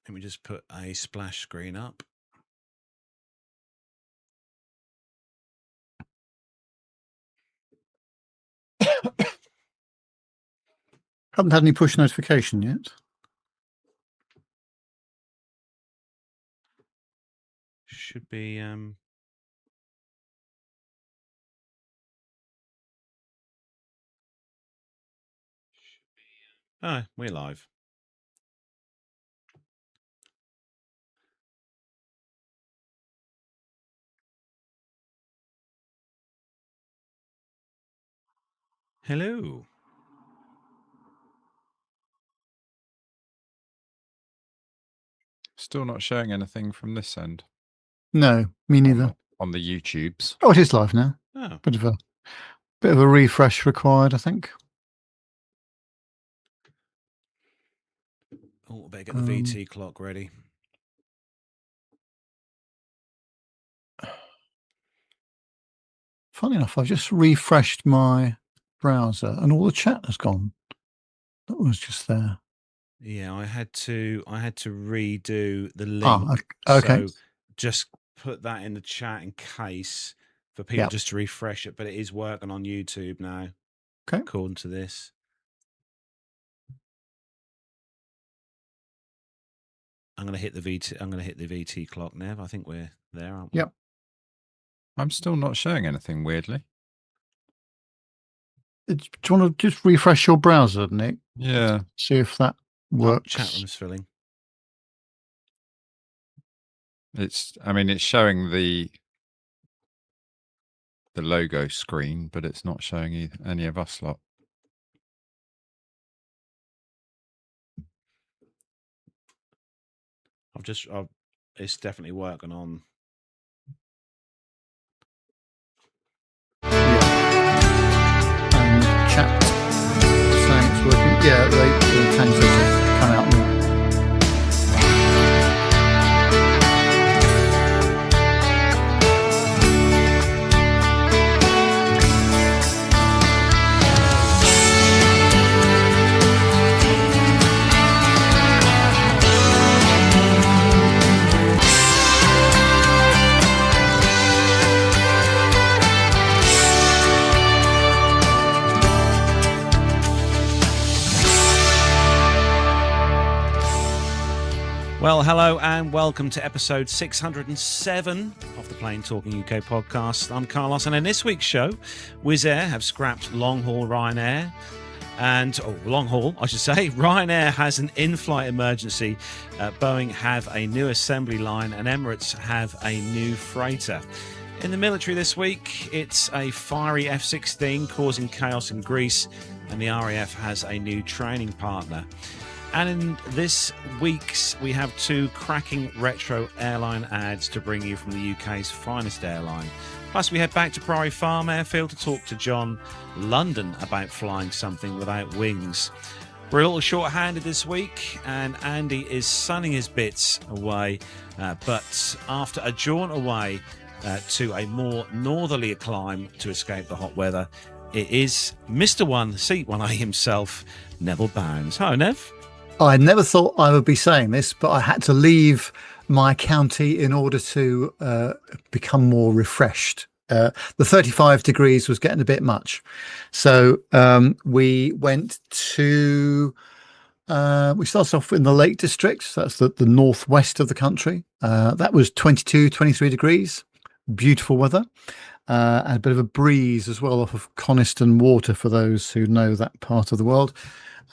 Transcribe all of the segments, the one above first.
Let me just put a splash screen up. Haven't had any push notification yet. Should be oh, we're live. Hello. Still not showing anything from this end. No, me neither. On the YouTubes. Oh, it is live now. Oh. Bit of a refresh required, I think. Oh, I better get the VT clock ready. Funny enough, I've just refreshed my browser and all the chat has gone. That was just there. Yeah, I had to redo the link. Okay. So just put that in the chat in case for people just to refresh it, but it is working on YouTube now. Okay. According to this. I'm gonna hit the VT clock, Nev. I think we're there, aren't we? Yep. I'm still not showing anything, weirdly. Do you want to just refresh your browser, Nick? Yeah. See if that works. Chat room's filling. It's showing the logo screen, but it's not showing any of us lot. It's definitely working on. And chat saying it's working. Yeah, they tend to come out now. Well, hello and welcome to episode 607 of the Plane Talking UK podcast. I'm Carlos, and in this week's show, Wizz Air have scrapped long-haul Ryanair. Long haul, I should say. Ryanair has an in-flight emergency. Boeing have a new assembly line, and Emirates have a new freighter. In the military this week, it's a fiery F-16 causing chaos in Greece, and the RAF has a new training partner. And in this week's, we have two cracking retro airline ads to bring you from the UK's finest airline. Plus, we head back to Priory Farm Airfield to talk to John London about flying something without wings. We're a little short-handed this week, and Andy is sunning his bits away. But after a jaunt away to a more northerly climb to escape the hot weather, it is Mr. One, Seat 1A himself, Neville Bounds. Hello, Nev. I never thought I would be saying this, but I had to leave my county in order to become more refreshed. The 35 degrees was getting a bit much. So we went to, we started off in the Lake District. So that's the northwest of the country. That was 22, 23 degrees. Beautiful weather. And a bit of a breeze as well off of Coniston Water for those who know that part of the world.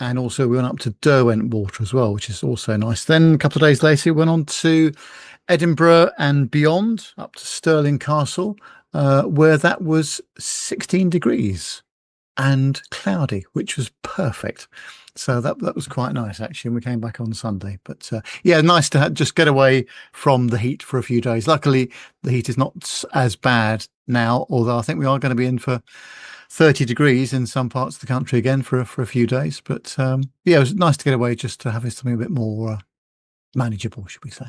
And also we went up to Derwent Water as well, which is also nice. Then a couple of days later, we went on to Edinburgh and beyond, up to Stirling Castle, where that was 16 degrees and cloudy, which was perfect. So that was quite nice, actually. And we came back on Sunday. But yeah, nice to just get away from the heat for a few days. Luckily, the heat is not as bad now, although I think we are going to be in for 30 degrees in some parts of the country again for a few days. But yeah, it was nice to get away just to have something a bit more manageable, should we say.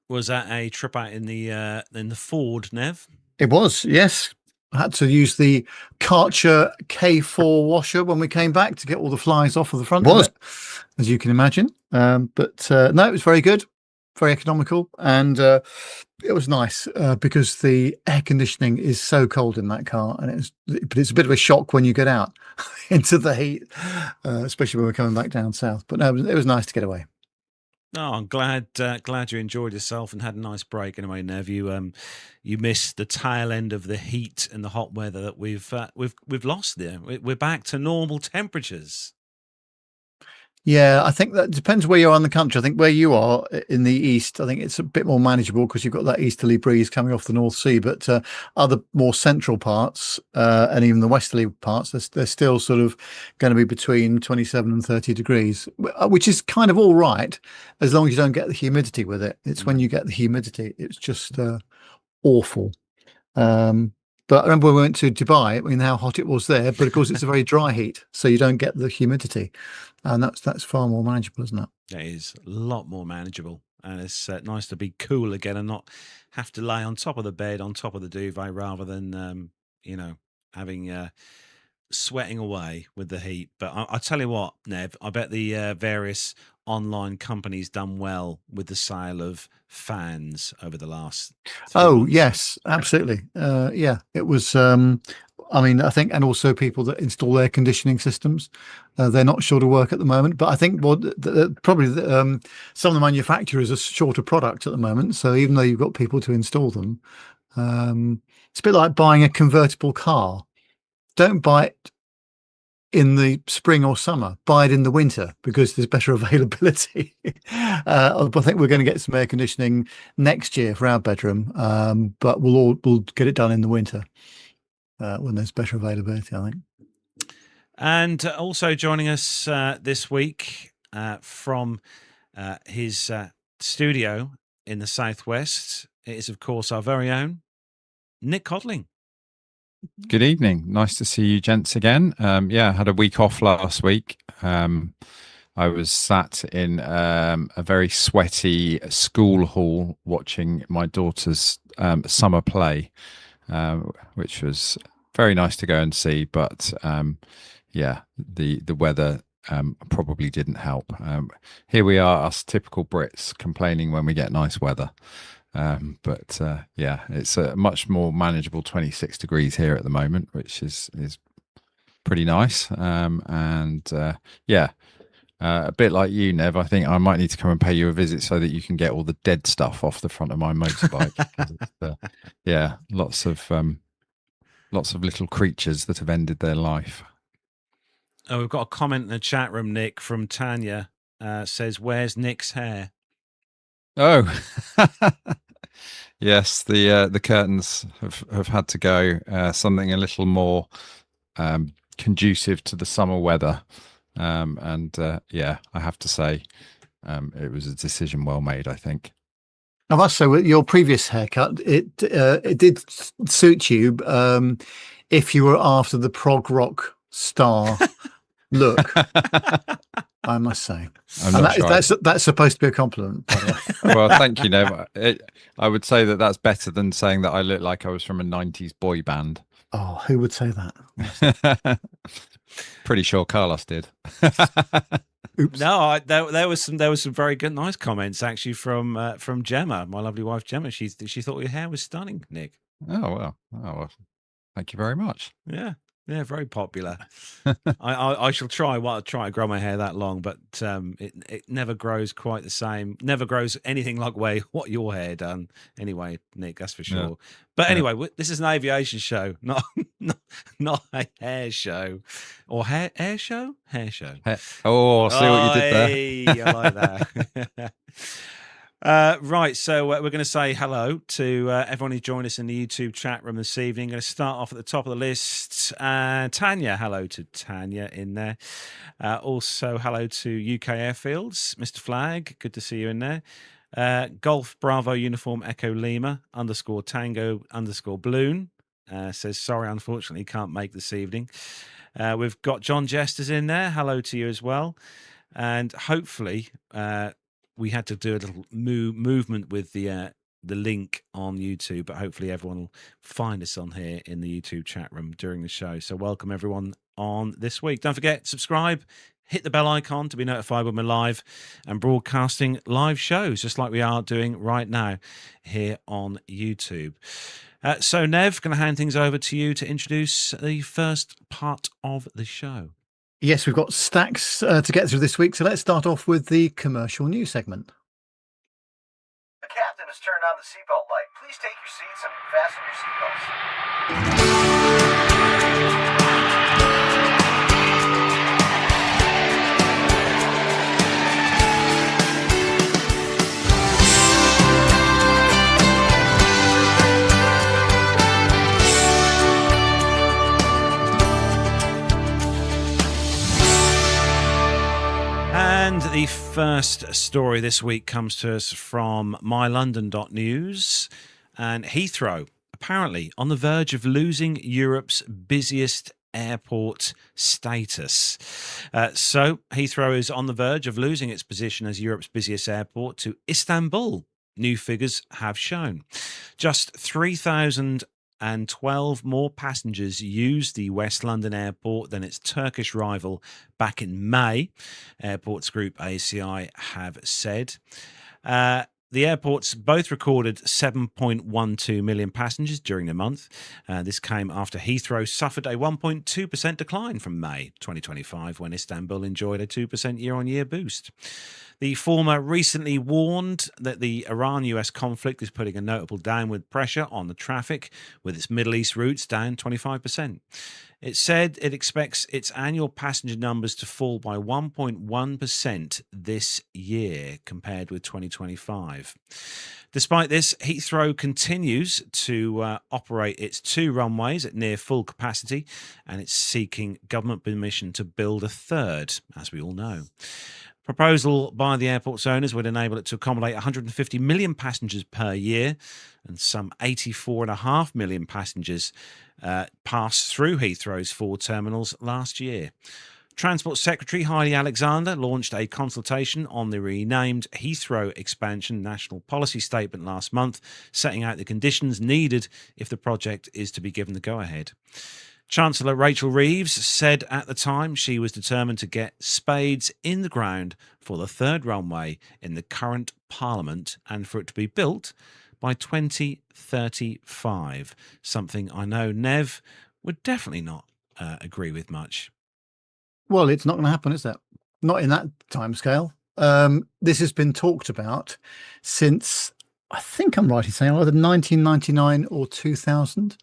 Was that a trip out in the Ford, Nev? It was, yes. I had to use the Karcher K4 washer when we came back to get all the flies off of the front of it, as you can imagine. But no, it was very good. very economical, and it was nice because the air conditioning is so cold in that car, and but it's a bit of a shock when you get out into the heat, especially when we're coming back down south. But no, it was nice to get away. Oh, I'm glad you enjoyed yourself and had a nice break. Anyway, Nev, you missed the tail end of the heat and the hot weather that we've lost there. We're back to normal temperatures. Yeah, I think that depends where you are in the country. I think where you are in the east, I think it's a bit more manageable because you've got that easterly breeze coming off the North Sea. But other more central parts and even the westerly parts, they're still sort of going to be between 27 and 30 degrees, which is kind of all right as long as you don't get the humidity with it. It's when you get the humidity, it's just awful. But I remember when we went to Dubai, I mean, how hot it was there, but of course it's a very dry heat, so you don't get the humidity. And that's far more manageable, isn't it? It is a lot more manageable. And it's nice to be cool again and not have to lay on top of the bed, on top of the duvet, rather than, having sweating away with the heat. But I tell you what, Nev, I bet the various online companies done well with the sale of fans over the last few Oh, months. yes, absolutely. Yeah, it was. I mean, I think, and also people that install air conditioning systems, they're not short of work at the moment. But I think probably some of the manufacturers are short of product at the moment. So even though you've got people to install them, it's a bit like buying a convertible car. Don't buy it in the spring or summer, buy it in the winter because there's better availability. I think we're going to get some air conditioning next year for our bedroom, but we'll get it done in the winter when there's better availability, I think. And also joining us this week from his studio in the southwest, it is, of course, our very own Nick Codling. Good evening. Nice to see you, gents, again. Yeah, I had a week off last week. I was sat in a very sweaty school hall watching my daughter's summer play, which was very nice to go and see. But yeah, the weather probably didn't help. Here we are, us typical Brits, complaining when we get nice weather. But yeah, it's a much more manageable 26 degrees here at the moment, which is pretty nice. And yeah, a bit like you, Nev, I think I might need to come and pay you a visit so that you can get all the dead stuff off the front of my motorbike. 'Cause it's, yeah, lots of little creatures that have ended their life. Oh, we've got a comment in the chat room, Nick, from Tanya. Says, "Where's Nick's hair?" Oh, yes, the curtains have had to go. Something a little more conducive to the summer weather, and yeah, I have to say, it was a decision well made, I think. I must say, with your previous haircut, it did suit you if you were after the prog rock star look. I must say, I'm and not sure. that's supposed to be a compliment, by the way. Well, thank you, Nev. I would say that that's better than saying that I look like I was from a 90s boy band. Oh, who would say that? Pretty sure Carlos did. Oops. No, there was some very good, nice comments actually from Gemma, my lovely wife Gemma. She thought your hair was stunning, Nick. Oh well. Thank you very much. Yeah, very popular. I shall try. Well, I'll try to grow my hair that long, but it never grows quite the same. Never grows anything like what your hair done. Anyway, Nick, that's for sure. Yeah. But anyway, this is an aviation show, not a hair show, or hair show. Oh, see what you did there. Hey, I like that. Right, so we're going to say hello to everyone who joined us in the YouTube chat room this evening. Going to start off at the top of the list. Tanya, hello to Tanya in there. Also, hello to UK Airfields, Mr. Flag, good to see you in there. Golf Bravo Uniform Echo Lima _ Tango _ Balloon says, sorry, unfortunately can't make this evening. We've got John Jesters in there. Hello to you as well. And hopefully... we had to do a little movement with the the link on YouTube, but hopefully everyone will find us on here in the YouTube chat room during the show. So welcome everyone on this week. Don't forget, subscribe, hit the bell icon to be notified when we're live and broadcasting live shows, just like we are doing right now here on YouTube. So, Nev, going to hand things over to you to introduce the first part of the show. Yes, we've got stacks to get through this week, so let's start off with the commercial news segment. The captain has turned on the seatbelt light. Please take your seats and fasten your seatbelts. And the first story this week comes to us from mylondon.news. And Heathrow, apparently on the verge of losing Europe's busiest airport status. So Heathrow is on the verge of losing its position as Europe's busiest airport to Istanbul, new figures have shown. Just 3,012 more passengers used the West London airport than its Turkish rival back in May, Airports Group ACI have said. The airports both recorded 7.12 million passengers during the month. This came after Heathrow suffered a 1.2% decline from May 2025, when Istanbul enjoyed a 2% year-on-year boost. The former recently warned that the Iran-US conflict is putting a notable downward pressure on the traffic, with its Middle East routes down 25%. It said it expects its annual passenger numbers to fall by 1.1% this year compared with 2025. Despite this, Heathrow continues to operate its 2 runways at near full capacity, and it's seeking government permission to build a 3rd, as we all know. Proposal by the airport's owners would enable it to accommodate 150 million passengers per year, and some 84.5 million passengers passed through Heathrow's 4 terminals last year. Transport Secretary Heidi Alexander launched a consultation on the renamed Heathrow Expansion National Policy Statement last month, setting out the conditions needed if the project is to be given the go-ahead. Chancellor Rachel Reeves said at the time she was determined to get spades in the ground for the 3rd runway in the current Parliament and for it to be built by 2035, something I know Nev would definitely not agree with much. Well, it's not going to happen, is it? Not in that timescale. This has been talked about since, I think I'm right in saying, either 1999 or 2000.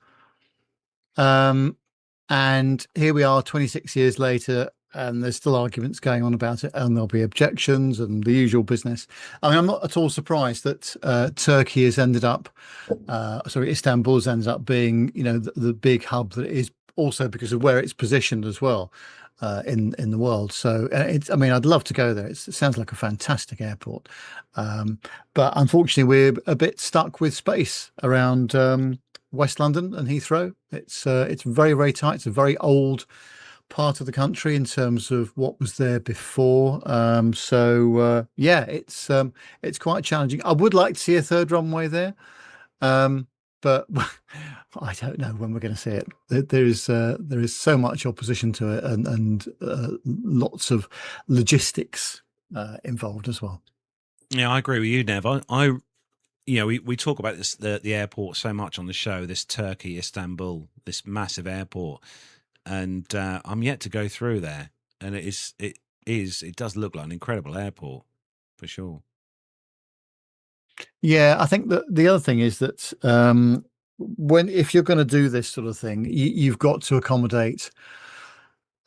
And here we are 26 years later, and there's still arguments going on about it, and there'll be objections and the usual business. I mean, I'm not at all surprised that Turkey has ended up, Istanbul's ended up being, the big hub that it is, also because of where it's positioned as well in the world. So I'd love to go there. It sounds like a fantastic airport. But unfortunately, we're a bit stuck with space around West London and Heathrow. It's very, very tight. It's a very old part of the country in terms of what was there before. It's quite challenging. I would like to see a 3rd runway there, but I don't know when we're going to see it. There is so much opposition to it, and lots of logistics involved as well. Yeah, I agree with you, Nev. We talk about this the airport so much on the show, this Turkey, Istanbul, this massive airport, and I'm yet to go through there. And it does look like an incredible airport, for sure. Yeah, I think that the other thing is that if you're going to do this sort of thing, you've got to accommodate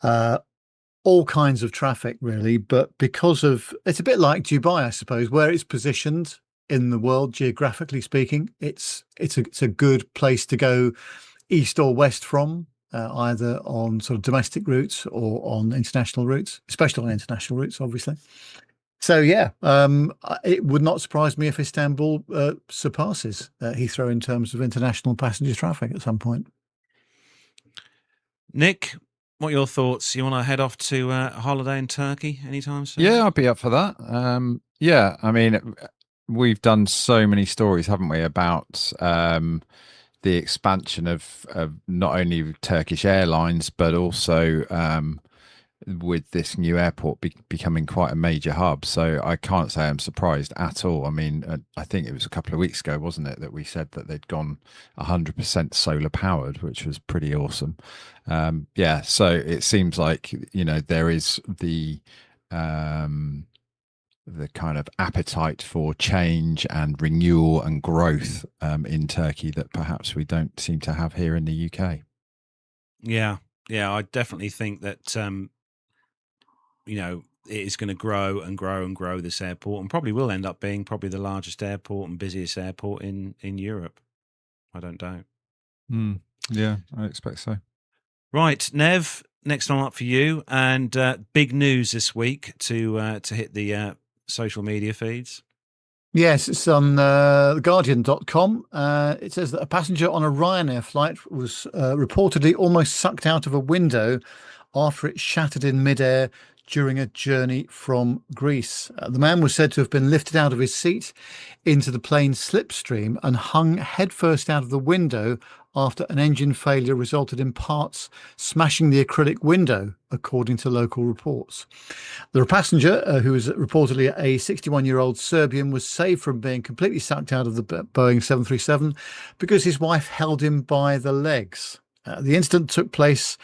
all kinds of traffic, really. But because of, it's a bit like Dubai, I suppose, where it's positioned in the world, geographically speaking, it's a good place to go east or west from, either on sort of domestic routes or on international routes, especially on international routes, obviously. So yeah, it would not surprise me if Istanbul surpasses Heathrow in terms of international passenger traffic at some point. Nick, what are your thoughts? You want to head off to a holiday in Turkey anytime soon? Yeah, I'd be up for that. Yeah, I mean, we've done so many stories, haven't we, about the expansion of not only Turkish Airlines but also with this new airport becoming quite a major hub. So I can't say I'm surprised at all. I mean, I think it was a couple of weeks ago, wasn't it, that we said that they'd gone 100% solar powered, which was pretty awesome. Yeah, so it seems like, there is the kind of appetite for change and renewal and growth in Turkey that perhaps we don't seem to have here in the UK. Yeah, I definitely think that it is going to grow and grow and grow, this airport, and probably will end up being probably the largest airport and busiest airport in Europe. I don't doubt. Yeah, I expect so. Right, Nev, next one up for you, and big news this week to hit the social media feeds. Yes, it's on theguardian.com. It says that a passenger on a Ryanair flight was reportedly almost sucked out of a window after it shattered in midair during a journey from Greece. The man was said to have been lifted out of his seat into the plane's slipstream and hung headfirst out of the window after an engine failure resulted in parts smashing the acrylic window, according to local reports. The passenger, who was reportedly a 61-year-old Serbian, was saved from being completely sucked out of the Boeing 737 because his wife held him by the legs. The incident took place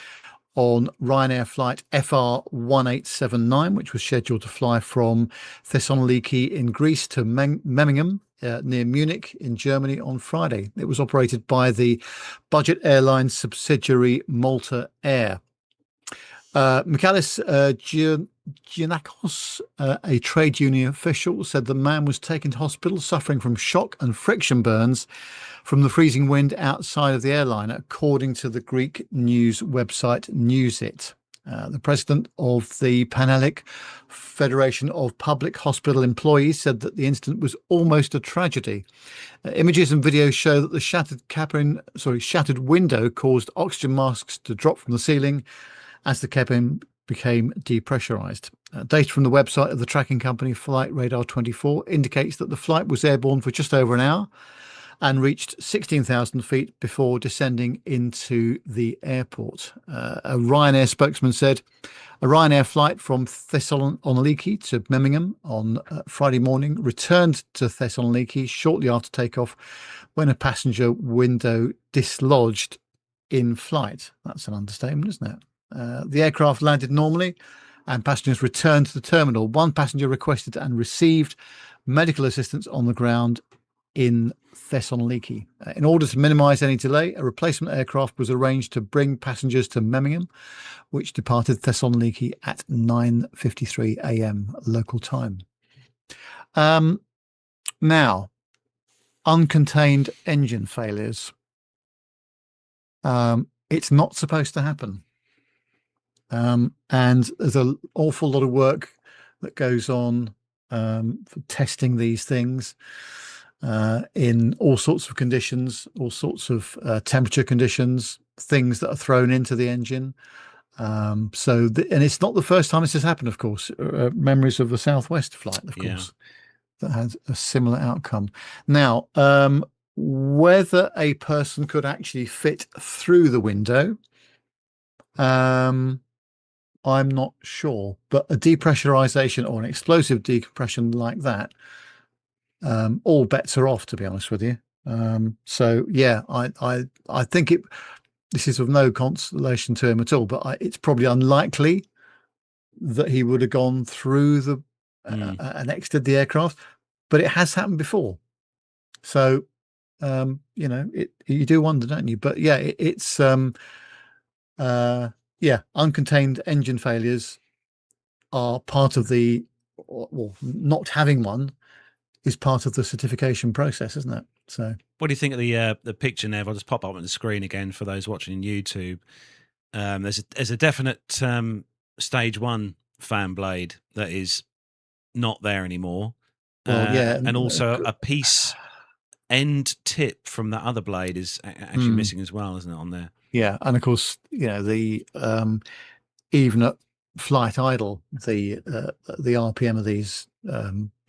on Ryanair flight FR 1879, which was scheduled to fly from Thessaloniki in Greece to Memmingen near Munich in Germany on Friday. It was operated by the budget airline subsidiary Malta Air. Michalis Giannakos, a trade union official, said the man was taken to hospital suffering from shock and friction burns from the freezing wind outside of the airline, according to the Greek news website Newsit. The president of the Panhellenic Federation of Public Hospital Employees said that the incident was almost a tragedy. Images and videos show that the shattered window caused oxygen masks to drop from the ceiling as the cabin became depressurized. Data from the website of the tracking company Flight Radar 24 indicates that the flight was airborne for just over an hour and reached 16,000 feet before descending into the airport. A Ryanair spokesman said a Ryanair flight from Thessaloniki to Memmingen on Friday morning returned to Thessaloniki shortly after takeoff when a passenger window dislodged in flight. That's an understatement, isn't it? The aircraft landed normally and passengers returned to the terminal. One passenger requested and received medical assistance on the ground in Thessaloniki. In order to minimize any delay, a replacement aircraft was arranged to bring passengers to Memmingen, which departed Thessaloniki at 9:53 a.m. local time. Now, uncontained engine failures. It's not supposed to happen. And there's an awful lot of work that goes on for testing these things in all sorts of conditions, all sorts of temperature conditions, things that are thrown into the engine. And it's not the first time this has happened, of course. Memories of the Southwest flight, of course, that had a similar outcome. Now, whether a person could actually fit through the window, I'm not sure, but a depressurization or an explosive decompression like that, all bets are off, to be honest with you. So yeah, I think this is of no consolation to him at all, but it's probably unlikely that he would have gone through the and exited the aircraft, but it has happened before. So you do wonder, don't you? But yeah, it's uncontained engine failures are part of not having one is part of the certification process, isn't it? So what do you think of the picture, Nev? I'll just pop up on the screen again for those watching on YouTube. There's a definite stage 1 fan blade that is not there anymore. And also a piece end tip from that other blade is actually missing as well, isn't it, on there? Yeah, and of course, the even at flight idle, the RPM of these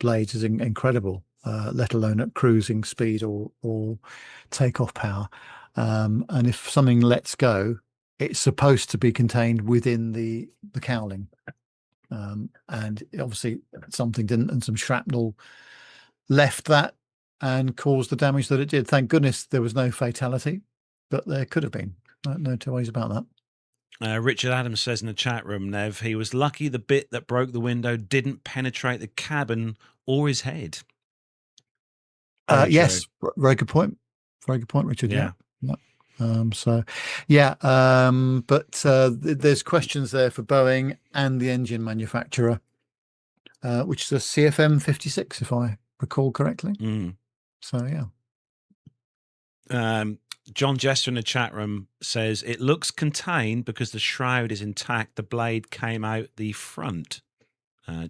blades is incredible. let alone at cruising speed or takeoff power. And if something lets go, it's supposed to be contained within the cowling. And obviously something didn't, and some shrapnel left that and caused the damage that it did. Thank goodness there was no fatality, but there could have been. No two ways about that. Richard Adams says in the chat room, Nev, he was lucky the bit that broke the window didn't penetrate the cabin or his head. Yes, very good point. Very good point, Richard. Yeah. But there's questions there for Boeing and the engine manufacturer, which is a CFM 56, if I recall correctly. So, yeah. John Jester in the chat room says it looks contained because the shroud is intact. The blade came out the front.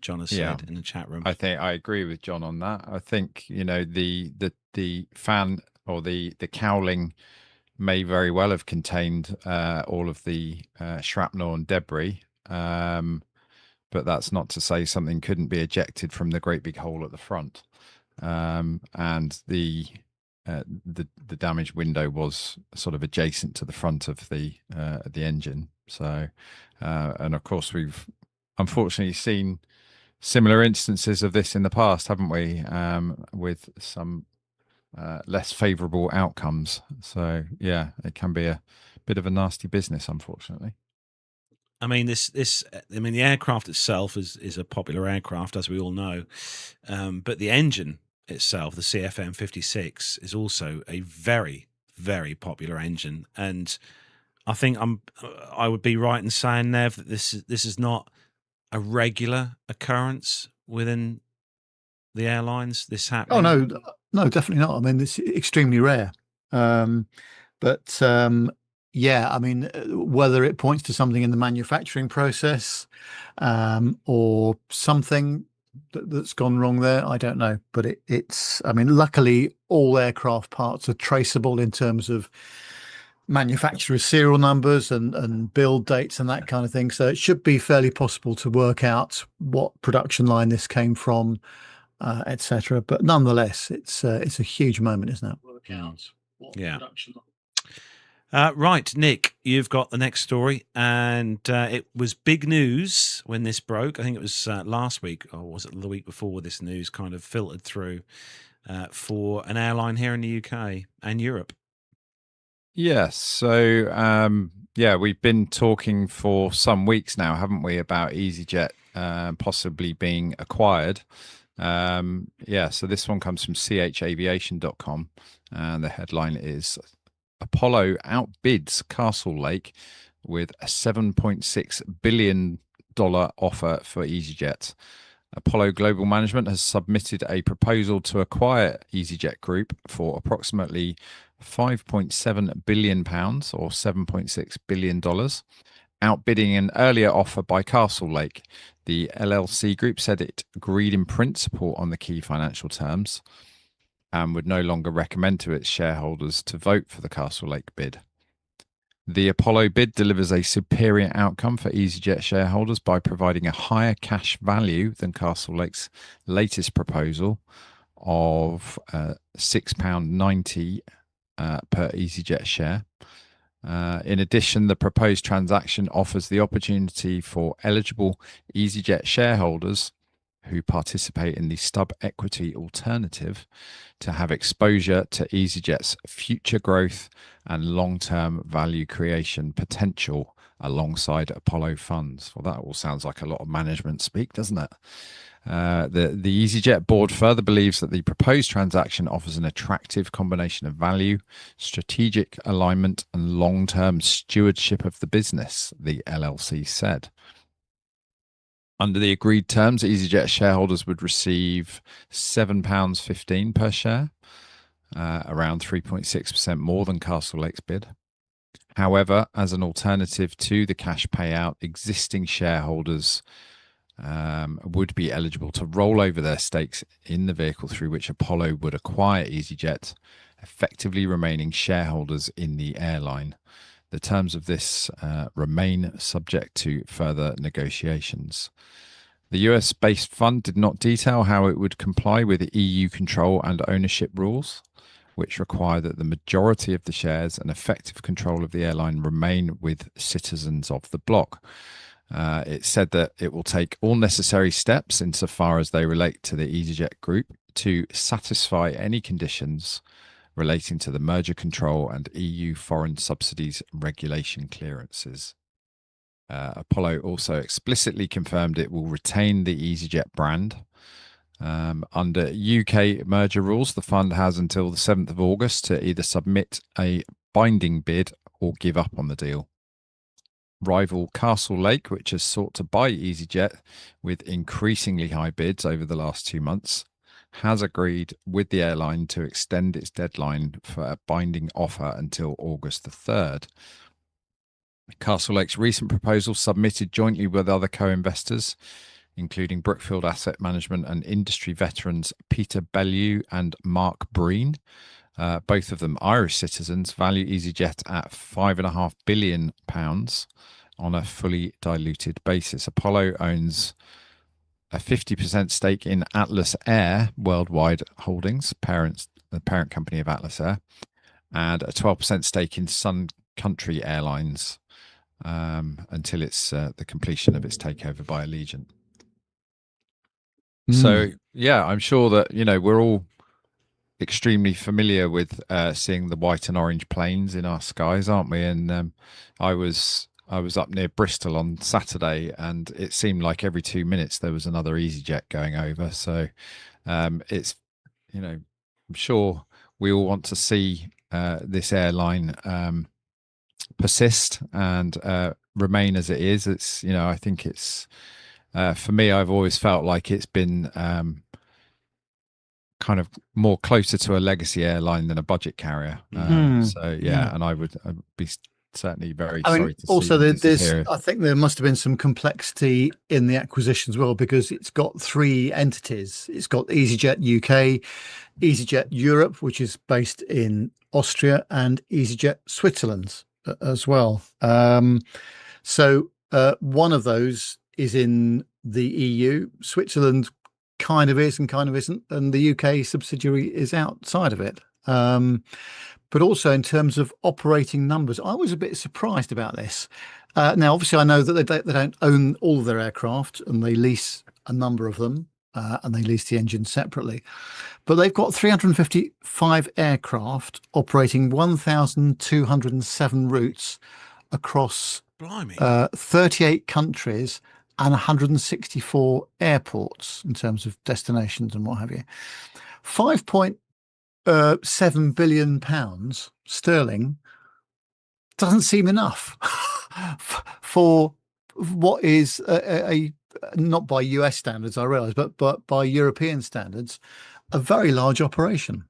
John has said in the chat room. I think I agree with John on that. I think the fan or the cowling may very well have contained all of the shrapnel and debris, but that's not to say something couldn't be ejected from the great big hole at the front. And the damaged window was sort of adjacent to the front of the engine. So, and of course, we've unfortunately seen similar instances of this in the past, haven't we? With some less favourable outcomes. So, yeah, it can be a bit of a nasty business, unfortunately. I mean, the aircraft itself is a popular aircraft, as we all know, but the engine itself, the CFM 56, is also a very, very popular engine, and I think I would be right in saying, Nev, that this is not a regular occurrence within the airlines. This happening? Oh no, definitely not. I mean, it's extremely rare. Yeah, I mean, whether it points to something in the manufacturing process or something that's gone wrong there, I don't know. But it's, I mean, luckily all aircraft parts are traceable in terms of manufacturer's serial numbers and build dates and that kind of thing. So it should be fairly possible to work out what production line this came from, etc. But nonetheless, it's a huge moment, isn't it? Work out what production line. Right, Nick, you've got the next story, and it was big news when this broke. I think it was last week, or was it the week before this news kind of filtered through for an airline here in the UK and Europe. Yes. So, we've been talking for some weeks now, haven't we, about EasyJet possibly being acquired. So this one comes from chaviation.com, and the headline is Apollo outbids Castle Lake with a $7.6 billion offer for EasyJet. Apollo Global Management has submitted a proposal to acquire EasyJet Group for approximately £5.7 billion or $7.6 billion, outbidding an earlier offer by Castle Lake. The LLC Group said it agreed in principle on the key financial terms and would no longer recommend to its shareholders to vote for the Castle Lake bid. The Apollo bid delivers a superior outcome for EasyJet shareholders by providing a higher cash value than Castle Lake's latest proposal of £6.90 per EasyJet share. In addition, the proposed transaction offers the opportunity for eligible EasyJet shareholders who participate in the stub equity alternative to have exposure to EasyJet's future growth and long-term value creation potential alongside Apollo funds. Well, that all sounds like a lot of management speak, doesn't it? The EasyJet board further believes that the proposed transaction offers an attractive combination of value, strategic alignment, and long-term stewardship of the business, the LLC said. Under the agreed terms, EasyJet shareholders would receive £7.15 per share, around 3.6% more than Castle Lake's bid. However, as an alternative to the cash payout, existing shareholders would be eligible to roll over their stakes in the vehicle through which Apollo would acquire EasyJet, effectively remaining shareholders in the airline. The terms of this remain subject to further negotiations. The US-based fund did not detail how it would comply with EU control and ownership rules, which require that the majority of the shares and effective control of the airline remain with citizens of the bloc. It said that it will take all necessary steps insofar as they relate to the EasyJet group to satisfy any conditions relating to the merger control and EU foreign subsidies regulation clearances. Apollo also explicitly confirmed it will retain the EasyJet brand. Under UK merger rules, the fund has until the 7th of August to either submit a binding bid or give up on the deal. Rival Castle Lake, which has sought to buy EasyJet with increasingly high bids over the last 2 months, has agreed with the airline to extend its deadline for a binding offer until August the 3rd. Castle Lake's recent proposal, submitted jointly with other co-investors, including Brookfield Asset Management and industry veterans Peter Bellew and Mark Breen, both of them Irish citizens, value EasyJet at £5.5 billion on a fully diluted basis. Apollo owns a 50% stake in Atlas Air Worldwide Holdings, the parent company of Atlas Air, and a 12% stake in Sun Country Airlines until it's the completion of its takeover by Allegiant. So, yeah, I'm sure that, we're all extremely familiar with seeing the white and orange planes in our skies, aren't we? And I was up near Bristol on Saturday, and it seemed like every 2 minutes there was another EasyJet going over. So it's, I'm sure we all want to see this airline persist and remain as it is. It's, I think it's, for me, I've always felt like it's been kind of more closer to a legacy airline than a budget carrier. And I'd be certainly very sorry to also see there's I think there must have been some complexity in the acquisition as well, because it's got 3 entities. It's got EasyJet UK, EasyJet Europe, which is based in Austria, and EasyJet Switzerland as well. So one of those is in the EU. Switzerland kind of is and kind of isn't, and the UK subsidiary is outside of it. But also in terms of operating numbers, I was a bit surprised about this. Now, obviously, I know that they don't own all of their aircraft, and they lease a number of them, and they lease the engines separately. But they've got 355 aircraft operating 1,207 routes across 38 countries and 164 airports in terms of destinations and what have you. £5.7 billion sterling doesn't seem enough for what is a not by US standards, I realise, but by European standards, a very large operation.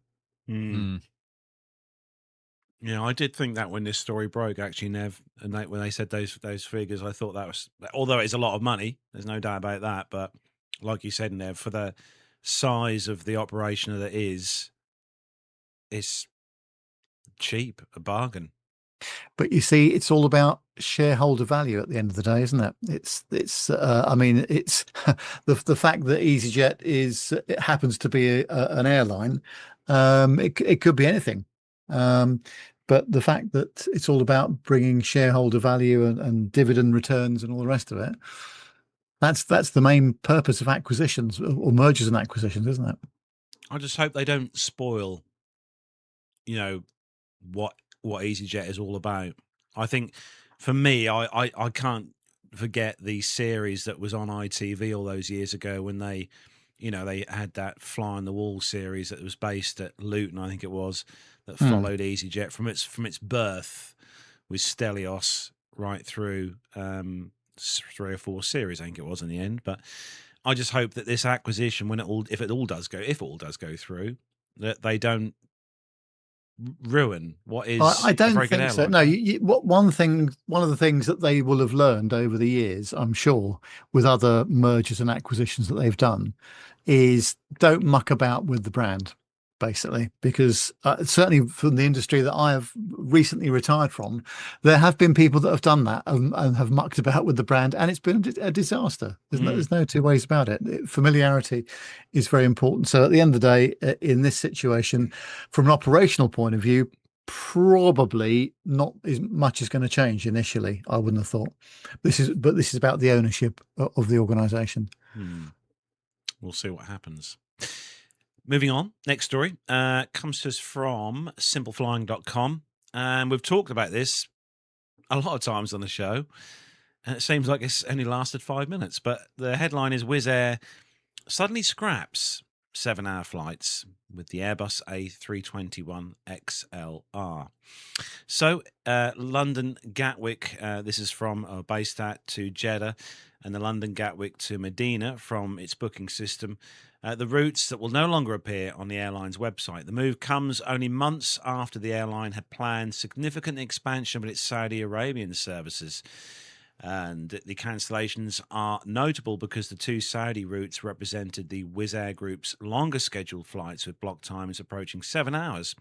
Yeah, I did think that when this story broke, actually, Nev, and when they said those figures, I thought that was, although it's a lot of money, there's no doubt about that. But like you said, Nev, for the size of the operation that is, it's cheap, a bargain. But you see, it's all about shareholder value at the end of the day, isn't it? It's I mean, it's the fact that EasyJet it happens to be an airline. It could be anything. But the fact that it's all about bringing shareholder value and dividend returns and all the rest of it, that's the main purpose of acquisitions or mergers and acquisitions, isn't it? I just hope they don't spoil, what EasyJet is all about. I think for me, I can't forget the series that was on ITV all those years ago when they had that Fly on the Wall series that was based at Luton, I think it was, that followed EasyJet from its birth with Stelios right through 3 or 4 series, I think it was in the end. But I just hope that this acquisition, if it all does go through, that they don't ruin what is I don't a very think good so. airline. No, one of the things that they will have learned over the years, I'm sure, with other mergers and acquisitions that they've done, is don't muck about with the brand. basically, because certainly from the industry that I have recently retired from, there have been people that have done that and have mucked about with the brand, and it's been a disaster. There's no two ways about it. Familiarity is very important. So at the end of the day, in this situation, from an operational point of view, probably not as much is going to change initially. I wouldn't have thought. This is about the ownership of the organisation. We'll see what happens. Moving on, next story comes to us from simpleflying.com. And we've talked about this a lot of times on the show. And it seems like it's only lasted 5 minutes. But the headline is Wizz Air suddenly scraps 7-hour flights with the Airbus A321XLR. So London Gatwick, this is from based at to Jeddah, and the London Gatwick to Medina from its booking system. The routes that will no longer appear on the airline's website. The move comes only months after the airline had planned significant expansion of its Saudi Arabian services. And the cancellations are notable because the two Saudi routes represented the Wizz Air Group's longest scheduled flights, with block times approaching 7 hours.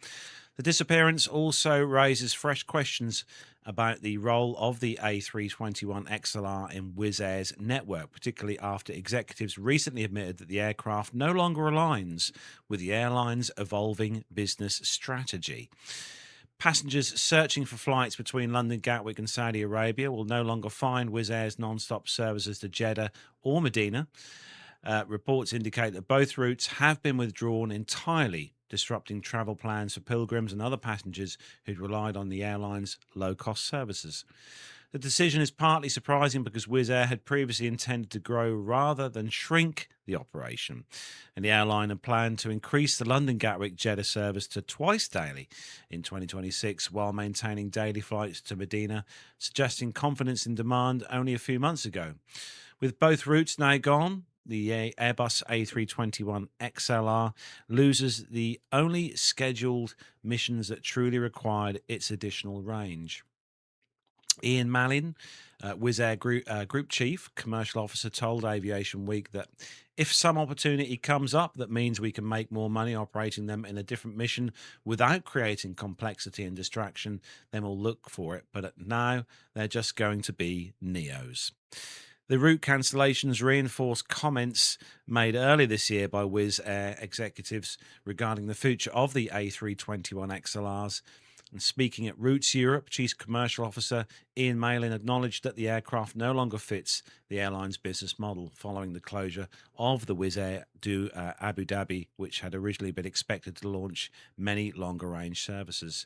The disappearance also raises fresh questions about the role of the A321XLR in Wizz Air's network, particularly after executives recently admitted that the aircraft no longer aligns with the airline's evolving business strategy. Passengers searching for flights between London Gatwick and Saudi Arabia will no longer find Wizz Air's non-stop services to Jeddah or Medina. Reports indicate that both routes have been withdrawn entirely, disrupting travel plans for pilgrims and other passengers who'd relied on the airline's low-cost services. The decision is partly surprising because Wizz Air had previously intended to grow rather than shrink the operation, and the airline had planned to increase the London Gatwick Jeddah service to twice daily in 2026 while maintaining daily flights to Medina, suggesting confidence in demand only a few months ago. With both routes now gone, the Airbus A321XLR loses the only scheduled missions that truly required its additional range. Ian Mallin, Wizz Air Group Chief Commercial Officer, told Aviation Week that if some opportunity comes up that means we can make more money operating them in a different mission without creating complexity and distraction, then we'll look for it. But now they're just going to be NEOs. The route cancellations reinforce comments made earlier this year by Wizz Air executives regarding the future of the A321XLRs. And speaking at Routes Europe, Chief Commercial Officer Ian Malin acknowledged that the aircraft no longer fits the airline's business model following the closure of the Wizz Air do Abu Dhabi, which had originally been expected to launch many longer-range services.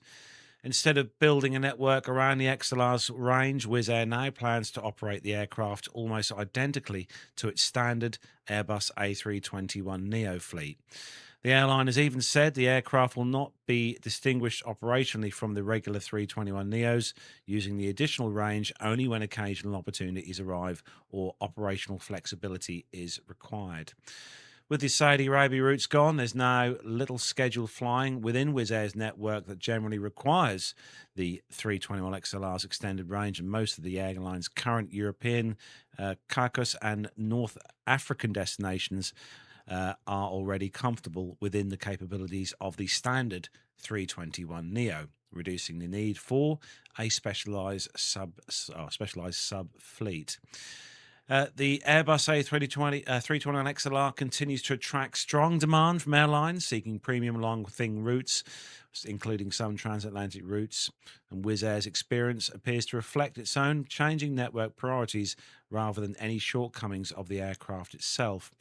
Instead of building a network around the XLR's range, Wizz Air now plans to operate the aircraft almost identically to its standard Airbus A321neo fleet. The airline has even said the aircraft will not be distinguished operationally from the regular 321neos, using the additional range only when occasional opportunities arrive or operational flexibility is required. With the Saudi Arabia routes gone, there's now little scheduled flying within Wizz Air's network that generally requires the 321XLR's extended range, and most of the airline's current European, Caucasus and North African destinations are already comfortable within the capabilities of the standard 321neo, reducing the need for a specialised sub fleet. The Airbus A321XLR continues to attract strong demand from airlines seeking premium long-thing routes, including some transatlantic routes, and Wizz Air's experience appears to reflect its own changing network priorities rather than any shortcomings of the aircraft itself.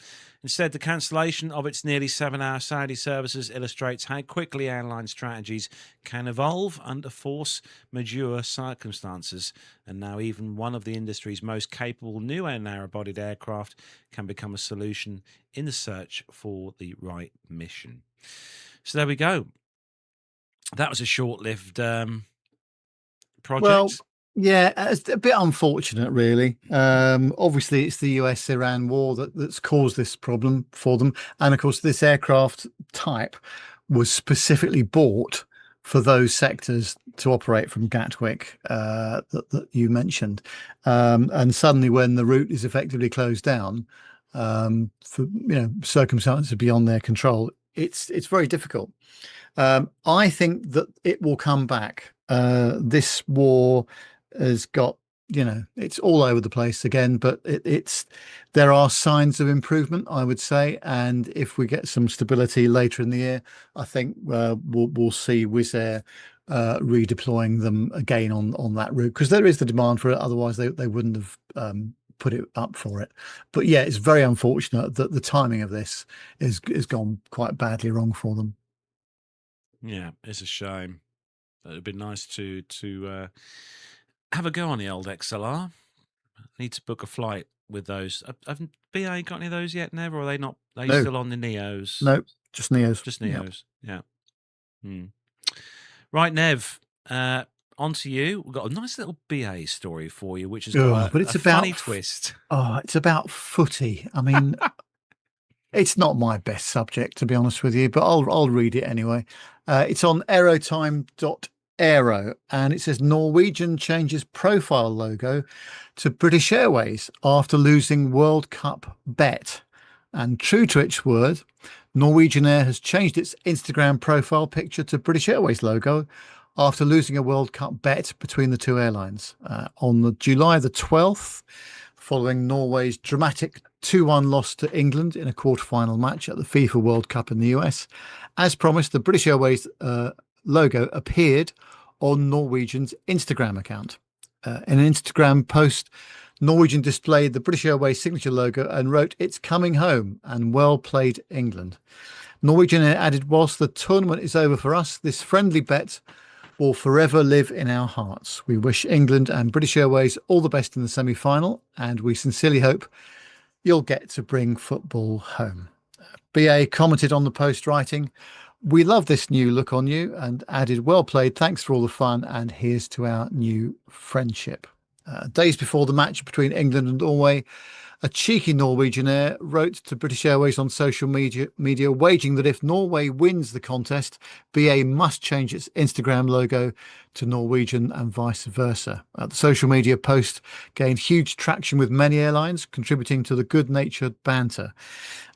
Instead, the cancellation of its nearly 7-hour Saudi services illustrates how quickly airline strategies can evolve under force majeure circumstances, and now even one of the industry's most capable new and narrow-bodied aircraft can become a solution in the search for the right mission. So there we go. That was a short-lived project. Well, yeah, it's a bit unfortunate, really. Obviously, it's the US-Iran war that's caused this problem for them. And of course, this aircraft type was specifically bought for those sectors to operate from Gatwick that you mentioned. And suddenly, when the route is effectively closed down for circumstances beyond their control, it's very difficult. I think that it will come back. This war has got, it's all over the place again, but there are signs of improvement, I would say. And if we get some stability later in the year, I think we'll see Wizz Air redeploying them again on that route, because there is the demand for it. Otherwise, they wouldn't have put it up for it. But yeah, it's very unfortunate that the timing of this is gone quite badly wrong for them. Yeah, it's a shame. It'd be nice to have a go on the old XLR. Need to book a flight with those. Have BA got any of those yet, Nev? Or are they not? Are they No. still on the Neos? No, just Neos. Just Neos. Yeah. Right, Nev. On to you. We've got a nice little BA story for you, which has got but it's a about funny twist. Oh, it's about footy. I mean, it's not my best subject, to be honest with you, but I'll read it anyway. It's on aerotime.aero, and it says Norwegian changes profile logo to British Airways after losing World Cup bet. And true to its word, Norwegian Air has changed its Instagram profile picture to British Airways logo after losing a World Cup bet between the two airlines on July the 12th, following Norway's dramatic 2-1 loss to England in a quarter-final match at the FIFA World Cup in the US. As promised, the British Airways logo appeared on Norwegian's Instagram account. In an Instagram post, Norwegian displayed the British Airways signature logo and wrote, "It's coming home and well played, England." Norwegian added, "Whilst the tournament is over for us, this friendly bet will forever live in our hearts. We wish England and British Airways all the best in the semi-final, and we sincerely hope you'll get to bring football home." BA commented on the post, writing, "We love this new look on you," and added, "Well played, thanks for all the fun, and here's to our new friendship." Days before the match between England and Norway, a cheeky Norwegian Air wrote to British Airways on social media waging that if Norway wins the contest, BA must change its Instagram logo to Norwegian and vice versa. The social media post gained huge traction with many airlines, contributing to the good-natured banter.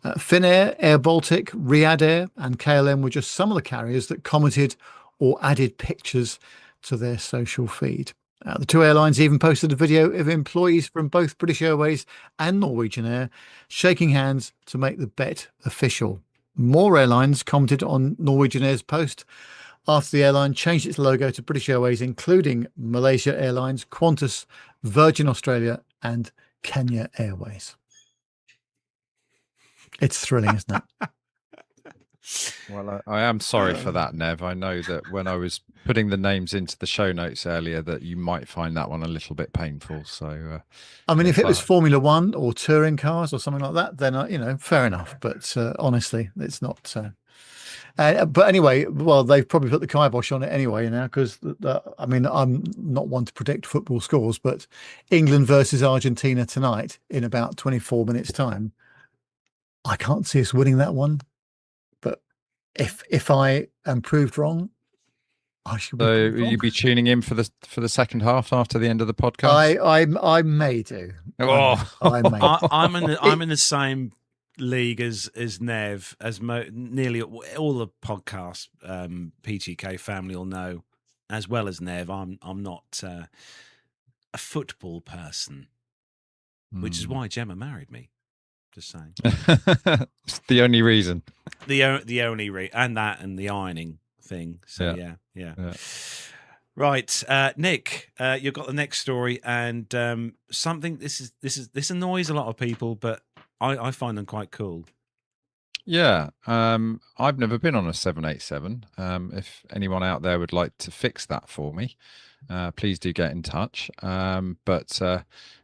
Finnair, Air Baltic, Riyadh Air and KLM were just some of the carriers that commented or added pictures to their social feed. The two airlines even posted a video of employees from both British Airways and Norwegian Air shaking hands to make the bet official. More airlines commented on Norwegian Air's post after the airline changed its logo to British Airways, including Malaysia Airlines, Qantas, Virgin Australia and Kenya Airways. It's thrilling, isn't it? Well, I am sorry for that, Nev. I know that when I was putting the names into the show notes earlier, that you might find that one a little bit painful. So, I mean, if it was Formula One or touring cars or something like that, then fair enough. But honestly, it's not. But anyway, well, they've probably put the kibosh on it anyway now, because I mean, I'm not one to predict football scores, but England versus Argentina tonight in about 24 minutes' time, I can't see us winning that one. But if I am proved wrong, I should be. So will you be tuning in for the second half after the end of the podcast? I may do. Oh. I may. I'm in the same league as Nev, as nearly all the podcast PTK family will know, as well as Nev. I'm not a football person, which is why Gemma married me. Just saying. It's the only reason. The only and that and the ironing thing. So yeah. Right, Nick, you've got the next story, and something. This annoys a lot of people, but I find them quite cool. Yeah, I've never been on a 787. If anyone out there would like to fix that for me, please do get in touch. But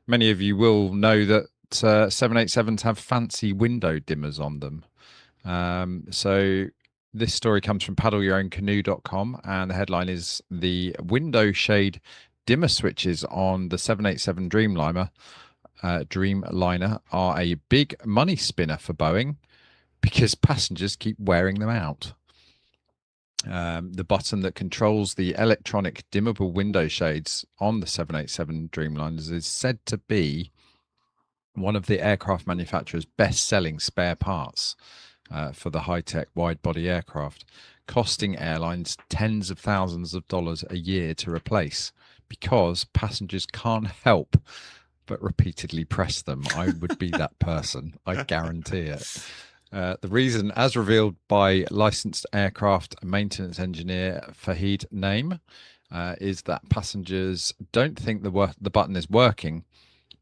many of you will know that 787s have fancy window dimmers on them. So this story comes from paddleyourown.canoe.com, and the headline is "The window shade dimmer switches on the 787 Dreamliner are a big money spinner for Boeing because passengers keep wearing them out." The button that controls the electronic dimmable window shades on the 787 Dreamliners is said to be one of the aircraft manufacturer's best-selling spare parts. for the high-tech wide-body aircraft, costing airlines tens of thousands of dollars a year to replace because passengers can't help but repeatedly press them. I would be that person. I guarantee it. The reason, as revealed by licensed aircraft maintenance engineer Fahid Naim, is that passengers don't think the button is working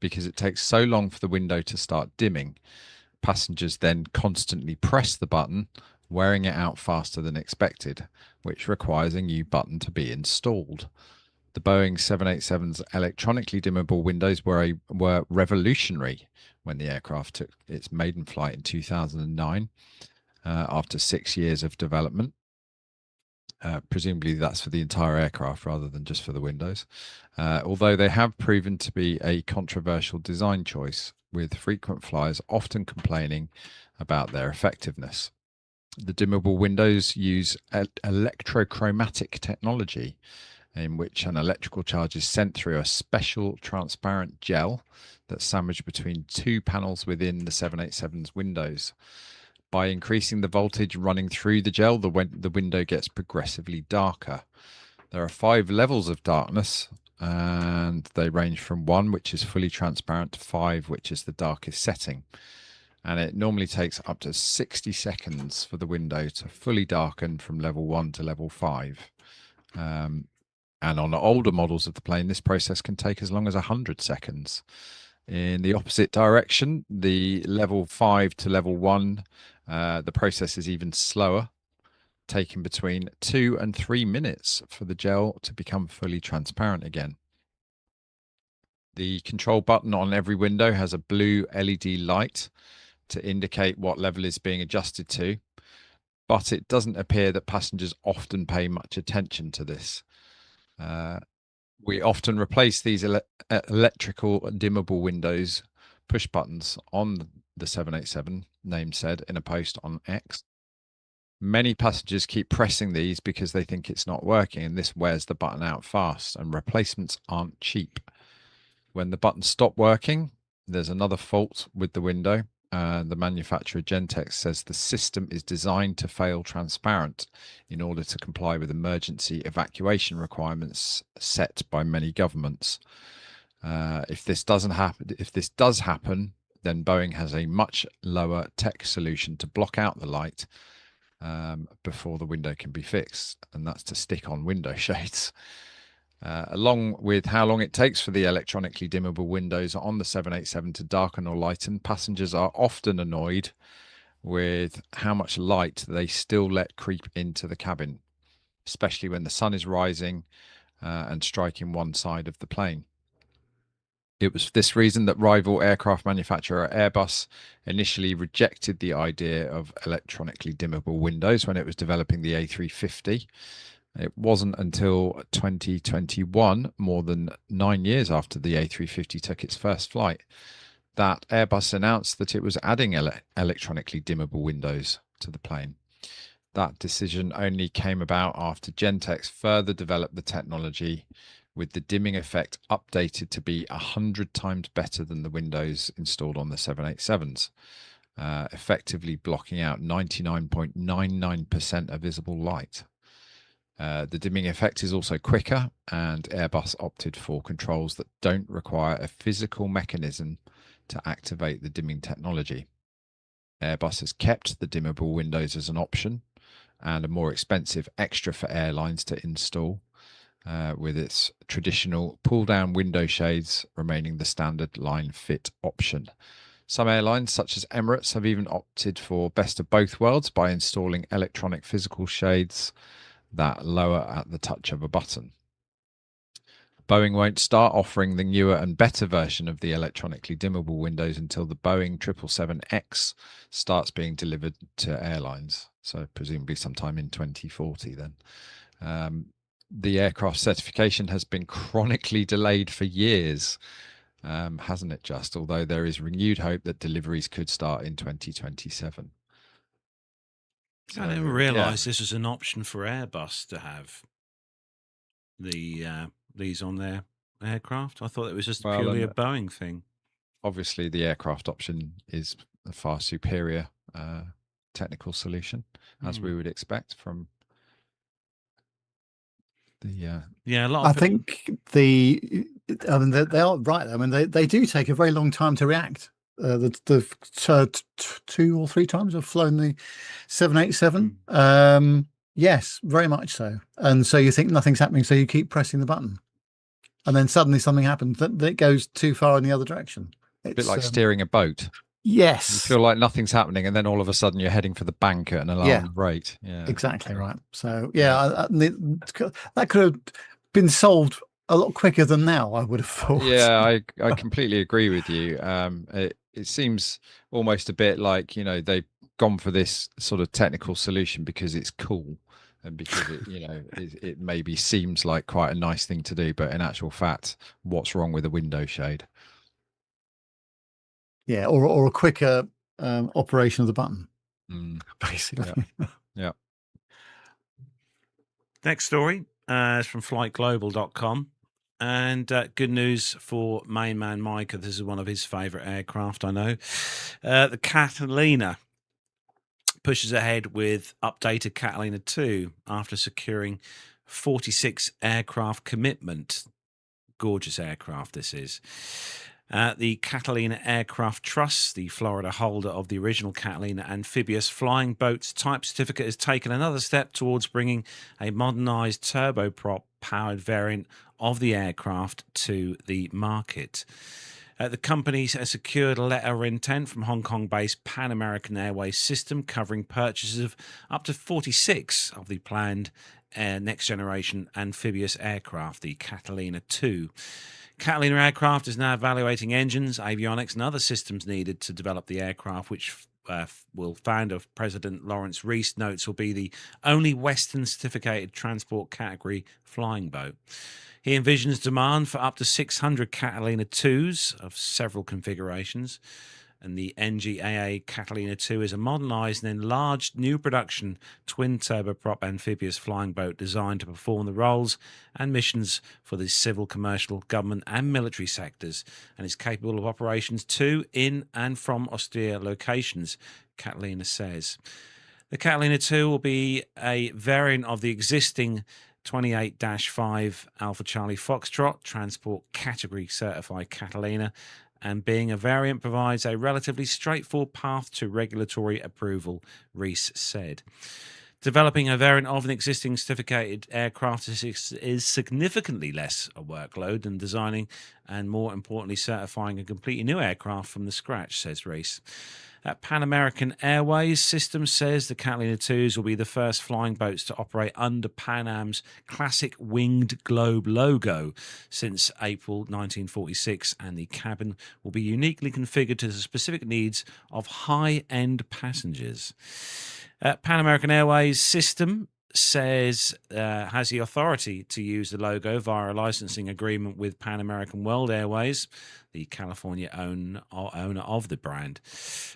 because it takes so long for the window to start dimming. Passengers then constantly press the button, wearing it out faster than expected, which requires a new button to be installed. The Boeing 787's electronically dimmable windows were revolutionary when the aircraft took its maiden flight in 2009, after 6 years of development. Presumably that's for the entire aircraft rather than just for the windows. Although they have proven to be a controversial design choice, with frequent flyers often complaining about their effectiveness. The dimmable windows use electrochromatic technology, in which an electrical charge is sent through a special transparent gel that's sandwiched between two panels within the 787's windows. By increasing the voltage running through the gel, the window gets progressively darker. There are 5 levels of darkness, and they range from 1, which is fully transparent, to 5, which is the darkest setting. And it normally takes up to 60 seconds for the window to fully darken from level 1 to level 5. And on older models of the plane, this process can take as long as 100 seconds. In the opposite direction, the level 5 to level 1, the process is even slower, taking between 2 and 3 minutes for the gel to become fully transparent again. The control button on every window has a blue LED light to indicate what level is being adjusted to, but it doesn't appear that passengers often pay much attention to this. We often replace these electrical dimmable windows push buttons on the 787, Naim said in a post on X. Many passengers keep pressing these because they think it's not working, and this wears the button out fast, and replacements aren't cheap. When the buttons stop working, there's another fault with the window. The manufacturer Gentex says the system is designed to fail transparent in order to comply with emergency evacuation requirements set by many governments. If this does happen, then Boeing has a much lower tech solution to block out the light before the window can be fixed, and that's to stick on window shades. Along with how long it takes for the electronically dimmable windows on the 787 to darken or lighten, passengers are often annoyed with how much light they still let creep into the cabin, especially when the sun is rising and striking one side of the plane. It was for this reason that rival aircraft manufacturer Airbus initially rejected the idea of electronically dimmable windows when it was developing the A350. It wasn't until 2021, more than 9 years after the A350 took its first flight, that Airbus announced that it was adding electronically dimmable windows to the plane. That decision only came about after Gentex further developed the technology, with the dimming effect updated to be 100 times better than the windows installed on the 787s, effectively blocking out 99.99% of visible light. The dimming effect is also quicker, and Airbus opted for controls that don't require a physical mechanism to activate the dimming technology. Airbus has kept the dimmable windows as an option and a more expensive extra for airlines to install, with its traditional pull-down window shades remaining the standard line fit option. Some airlines, such as Emirates, have even opted for best of both worlds by installing electronic physical shades that lower at the touch of a button. Boeing won't start offering the newer and better version of the electronically dimmable windows until the Boeing 777X starts being delivered to airlines, so presumably sometime in 2040 then. The aircraft certification has been chronically delayed for years, hasn't it just? Although there is renewed hope that deliveries could start in 2027. I never realised this was an option for Airbus to have these on their aircraft. I thought it was just purely a Boeing thing. Obviously, the aircraft option is a far superior technical solution, as we would expect from the. Yeah, a lot I of people. think I mean, they are right. I mean, they do take a very long time to react. The 2 or 3 times I've flown the 787. Yes, very much so. And so you think nothing's happening, so you keep pressing the button, and then suddenly something happens that goes too far in the other direction. It's A bit like steering a boat. Yes, You feel like nothing's happening, and then all of a sudden you're heading for the bank at an alarming rate. Yeah, exactly right. So that could have been solved a lot quicker than now, I would have thought. Yeah, I completely agree with you. It seems almost a bit like, they've gone for this sort of technical solution because it's cool and because it maybe seems like quite a nice thing to do, but in actual fact, what's wrong with a window shade? Yeah, or a quicker operation of the button, basically. Yeah. Next story is from flightglobal.com. And good news for main man Micah. This is one of his favourite aircraft, I know. The Catalina pushes ahead with updated Catalina 2 after securing 46 aircraft commitment. Gorgeous aircraft this is. The Catalina Aircraft Trust, the Florida holder of the original Catalina amphibious flying boats type certificate, has taken another step towards bringing a modernised turboprop powered variant of the aircraft to the market. The company has secured a letter of intent from Hong Kong-based Pan American Airways system covering purchases of up to 46 of the planned next-generation amphibious aircraft, the Catalina 2. Catalina Aircraft is now evaluating engines, avionics, and other systems needed to develop the aircraft, which founder President Lawrence Rees notes will be the only Western certificated transport category flying boat. He envisions demand for up to 600 Catalina 2s of several configurations. And the NGAA Catalina 2 is a modernised and enlarged new production twin turboprop amphibious flying boat designed to perform the roles and missions for the civil, commercial, government and military sectors, and is capable of operations to, in and from austere locations, Catalina says. The Catalina 2 will be a variant of the existing 28-5 Alpha Charlie Foxtrot transport category certified Catalina, and being a variant provides a relatively straightforward path to regulatory approval, Rees said. Developing a variant of an existing certificated aircraft is significantly less a workload than designing and, more importantly, certifying a completely new aircraft from the scratch, says Rees. Pan American Airways system says the Catalina 2s will be the first flying boats to operate under Pan Am's classic winged globe logo since April 1946, and the cabin will be uniquely configured to the specific needs of high-end passengers. Pan American Airways system says has the authority to use the logo via a licensing agreement with Pan American World Airways, the California owner of the brand.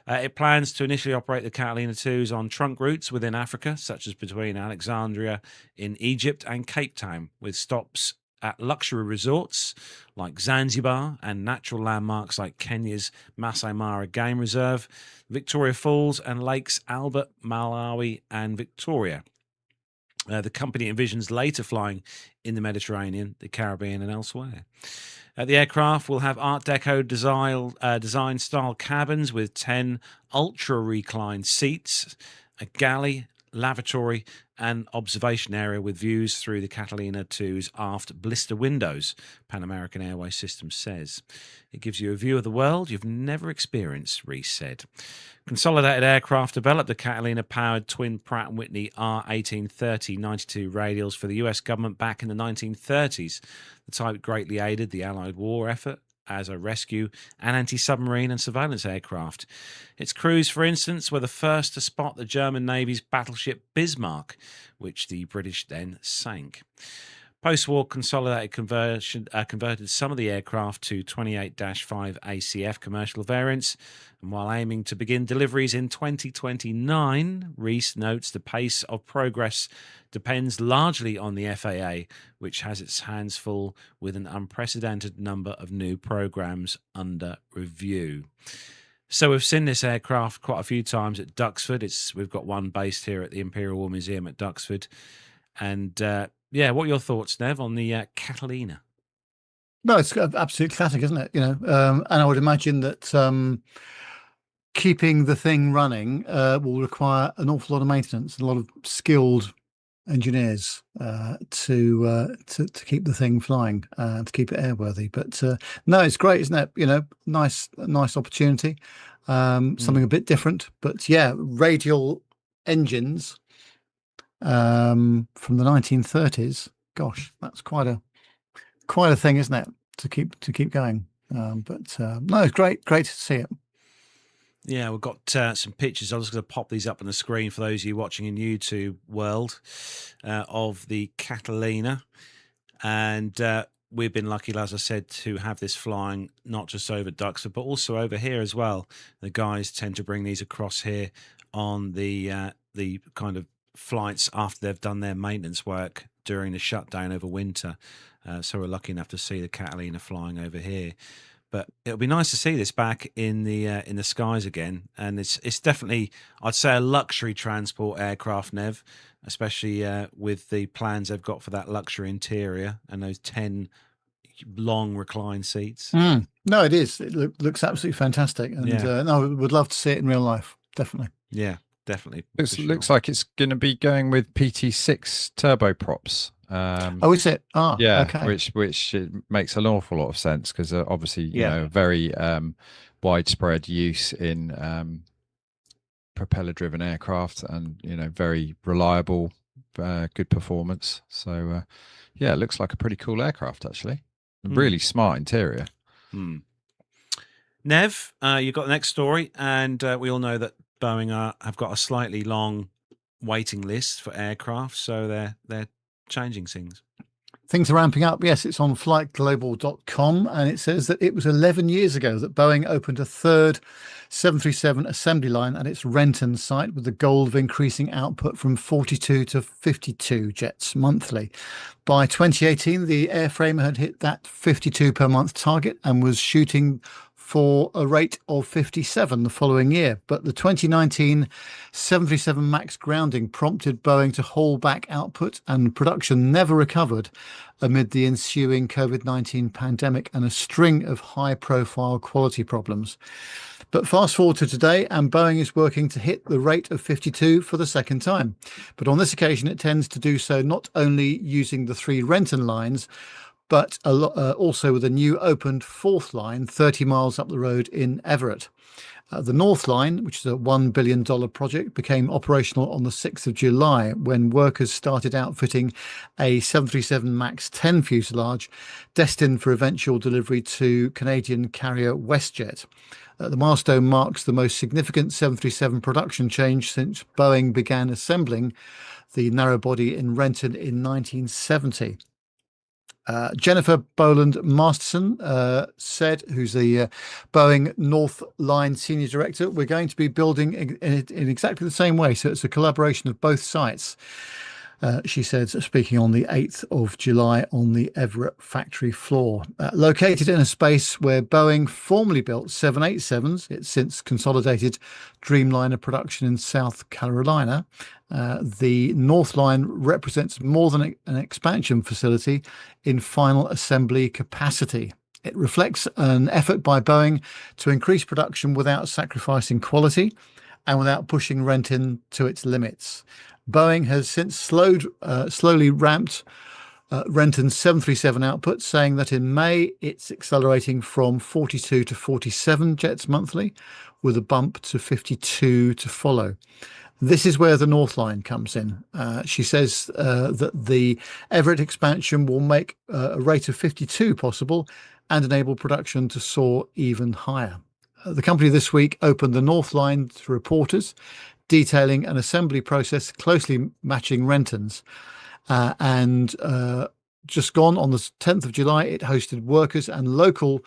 It plans to initially operate the Catalina 2s on trunk routes within Africa, such as between Alexandria in Egypt and Cape Town, with stops at luxury resorts like Zanzibar and natural landmarks like Kenya's Masai Mara Game Reserve, Victoria Falls, and Lakes Albert, Malawi, and Victoria. The company envisions later flying in the Mediterranean, the Caribbean, and elsewhere. The aircraft will have Art Deco design style cabins with 10 ultra reclined seats, a galley, lavatory, and observation area with views through the Catalina 2's aft blister windows, Pan American Airways system says. It gives you a view of the world you've never experienced, Rees said. Consolidated Aircraft developed the Catalina-powered twin Pratt & Whitney R1830-92 radials for the US government back in the 1930s. The type greatly aided the Allied war effort as a rescue and anti-submarine and surveillance aircraft. Its crews, for instance, were the first to spot the German Navy's battleship Bismarck, which the British then sank. Post-war Consolidated converted some of the aircraft to 28-5 ACF commercial variants, and while aiming to begin deliveries in 2029, Rees notes the pace of progress depends largely on the FAA, which has its hands full with an unprecedented number of new programs under review. So we've seen this aircraft quite a few times at Duxford. We've got one based here at the Imperial War Museum at Duxford. And what are your thoughts, Nev, on the Catalina? No, it's absolute classic, isn't it? And I would imagine that keeping the thing running will require an awful lot of maintenance, a lot of skilled engineers to keep the thing flying, to keep it airworthy. But no, it's great, isn't it? Nice opportunity, something a bit different. But yeah, radial engines from the 1930s. Gosh, that's quite a thing, isn't it? To keep going. But no, it's great to see it. Yeah, we've got some pictures. I'm just going to pop these up on the screen for those of you watching in YouTube world of the Catalina. And we've been lucky, as I said, to have this flying not just over Duxford, but also over here as well. The guys tend to bring these across here on the kind of flights after they've done their maintenance work during the shutdown over winter. So we're lucky enough to see the Catalina flying over here. But it'll be nice to see this back in the skies again, and it's definitely, I'd say, a luxury transport aircraft, Nev, especially with the plans they've got for that luxury interior and those 10 long recline seats. No, it is. It looks absolutely fantastic, and no, would love to see it in real life. Definitely. Yeah, definitely. Looks like it's going to be going with PT6 turboprops. Is it? Yeah, okay. which makes an awful lot of sense because obviously, very widespread use in propeller-driven aircraft, and very reliable, good performance. So, it looks like a pretty cool aircraft actually. Really smart interior. Nev, you've got the next story, and we all know that Boeing have got a slightly long waiting list for aircraft, so they're changing things. Things are ramping up. Yes, it's on flightglobal.com, and it says that it was 11 years ago that Boeing opened a third 737 assembly line at its Renton site with the goal of increasing output from 42 to 52 jets monthly. By 2018, the airframer had hit that 52 per month target and was shooting for a rate of 57 the following year. But the 2019 737 MAX grounding prompted Boeing to haul back output, and production never recovered amid the ensuing COVID-19 pandemic and a string of high-profile quality problems. But fast forward to today, and Boeing is working to hit the rate of 52 for the second time. But on this occasion, it tends to do so not only using the 3 Renton lines, but also with a new opened fourth line 30 miles up the road in Everett. The North Line, which is a $1 billion project, became operational on the 6th of July when workers started outfitting a 737 MAX 10 fuselage destined for eventual delivery to Canadian carrier WestJet. The milestone marks the most significant 737 production change since Boeing began assembling the narrow body in Renton in 1970. Jennifer Boland Masterson said, who's the Boeing North Line Senior Director, we're going to be building in exactly the same way. So it's a collaboration of both sites. She said, speaking on the 8th of July on the Everett factory floor. Located in a space where Boeing formerly built 787s, it's since consolidated Dreamliner production in South Carolina. The North Line represents more than an expansion facility in final assembly capacity. It reflects an effort by Boeing to increase production without sacrificing quality and without pushing Renton to its limits. Boeing has since slowly ramped Renton's 737 output, saying that in May it's accelerating from 42 to 47 jets monthly, with a bump to 52 to follow. This is where the North Line comes in. She says that the Everett expansion will make a rate of 52 possible and enable production to soar even higher. The company this week opened the North Line to reporters, detailing an assembly process closely matching Renton's. And just gone on the 10th of July, it hosted workers and local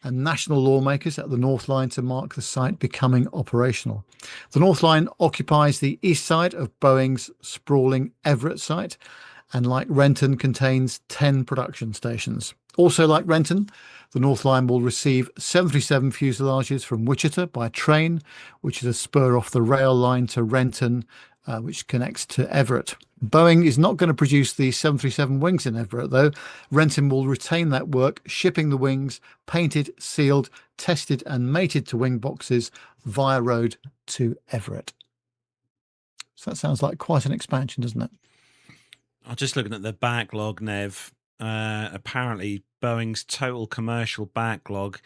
and national lawmakers at the North Line to mark the site becoming operational. The North Line occupies the east side of Boeing's sprawling Everett site and like Renton contains 10 production stations. Also like Renton, the North Line will receive 737 fuselages from Wichita by train, which is a spur off the rail line to Renton, which connects to Everett. Boeing is not going to produce the 737 wings in Everett, though. Renton will retain that work, shipping the wings painted, sealed, tested, and mated to wing boxes via road to Everett. So that sounds like quite an expansion, doesn't it? I'm just looking at the backlog, Nev. Apparently, Boeing's total commercial backlog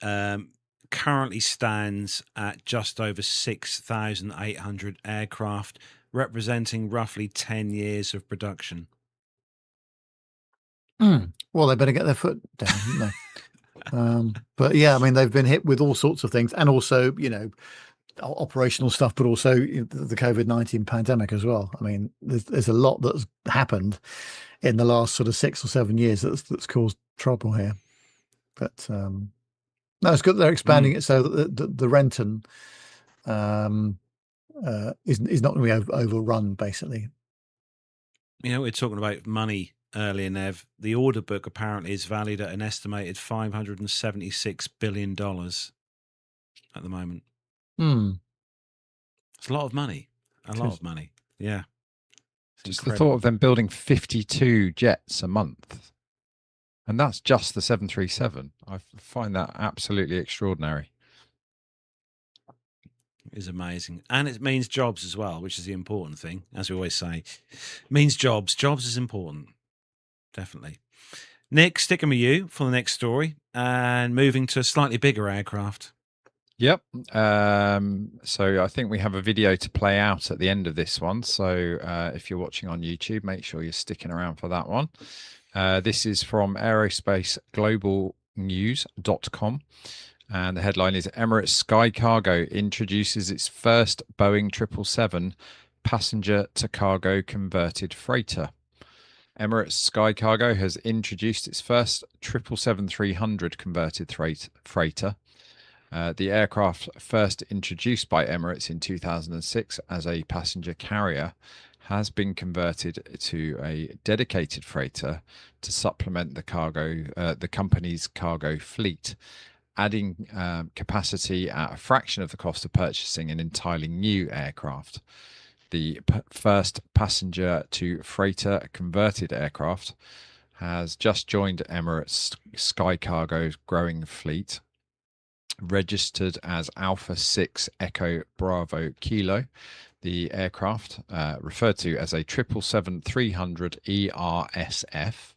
currently stands at just over 6,800 aircraft, representing roughly 10 years of production. Well, they better get their foot down, haven't they? But yeah, I mean, they've been hit with all sorts of things, and also, operational stuff, but also the COVID-19 pandemic as well. I mean, there's a lot that's happened in the last sort of 6 or 7 years that's caused trouble here. But no, it's good they're expanding it so that the Renton is not going to be overrun, basically. We're talking about money earlier, Nev. The order book apparently is valued at an estimated $576 billion at the moment. It's a lot of money. A lot of money. Yeah. Just the thought of them building 52 jets a month. And that's just the 737. I find that absolutely extraordinary. It is amazing. And it means jobs as well, which is the important thing. As we always say, it means jobs. Jobs is important. Definitely. Nick, sticking with you for the next story and moving to a slightly bigger aircraft. Yep. So I think we have a video to play out at the end of this one. So if you're watching on YouTube, make sure you're sticking around for that one. This is from aerospace.globalnews.com. And the headline is Emirates Sky Cargo introduces its first Boeing 777 passenger to cargo converted freighter. Emirates Sky Cargo has introduced its first 777-300 converted freighter. The aircraft, first introduced by Emirates in 2006 as a passenger carrier, has been converted to a dedicated freighter to supplement the company's cargo fleet, adding capacity at a fraction of the cost of purchasing an entirely new aircraft. The first passenger to freighter converted aircraft has just joined Emirates Sky Cargo's growing fleet. Registered as Alpha 6 Echo Bravo Kilo, the aircraft, referred to as a 777-300 ERSF,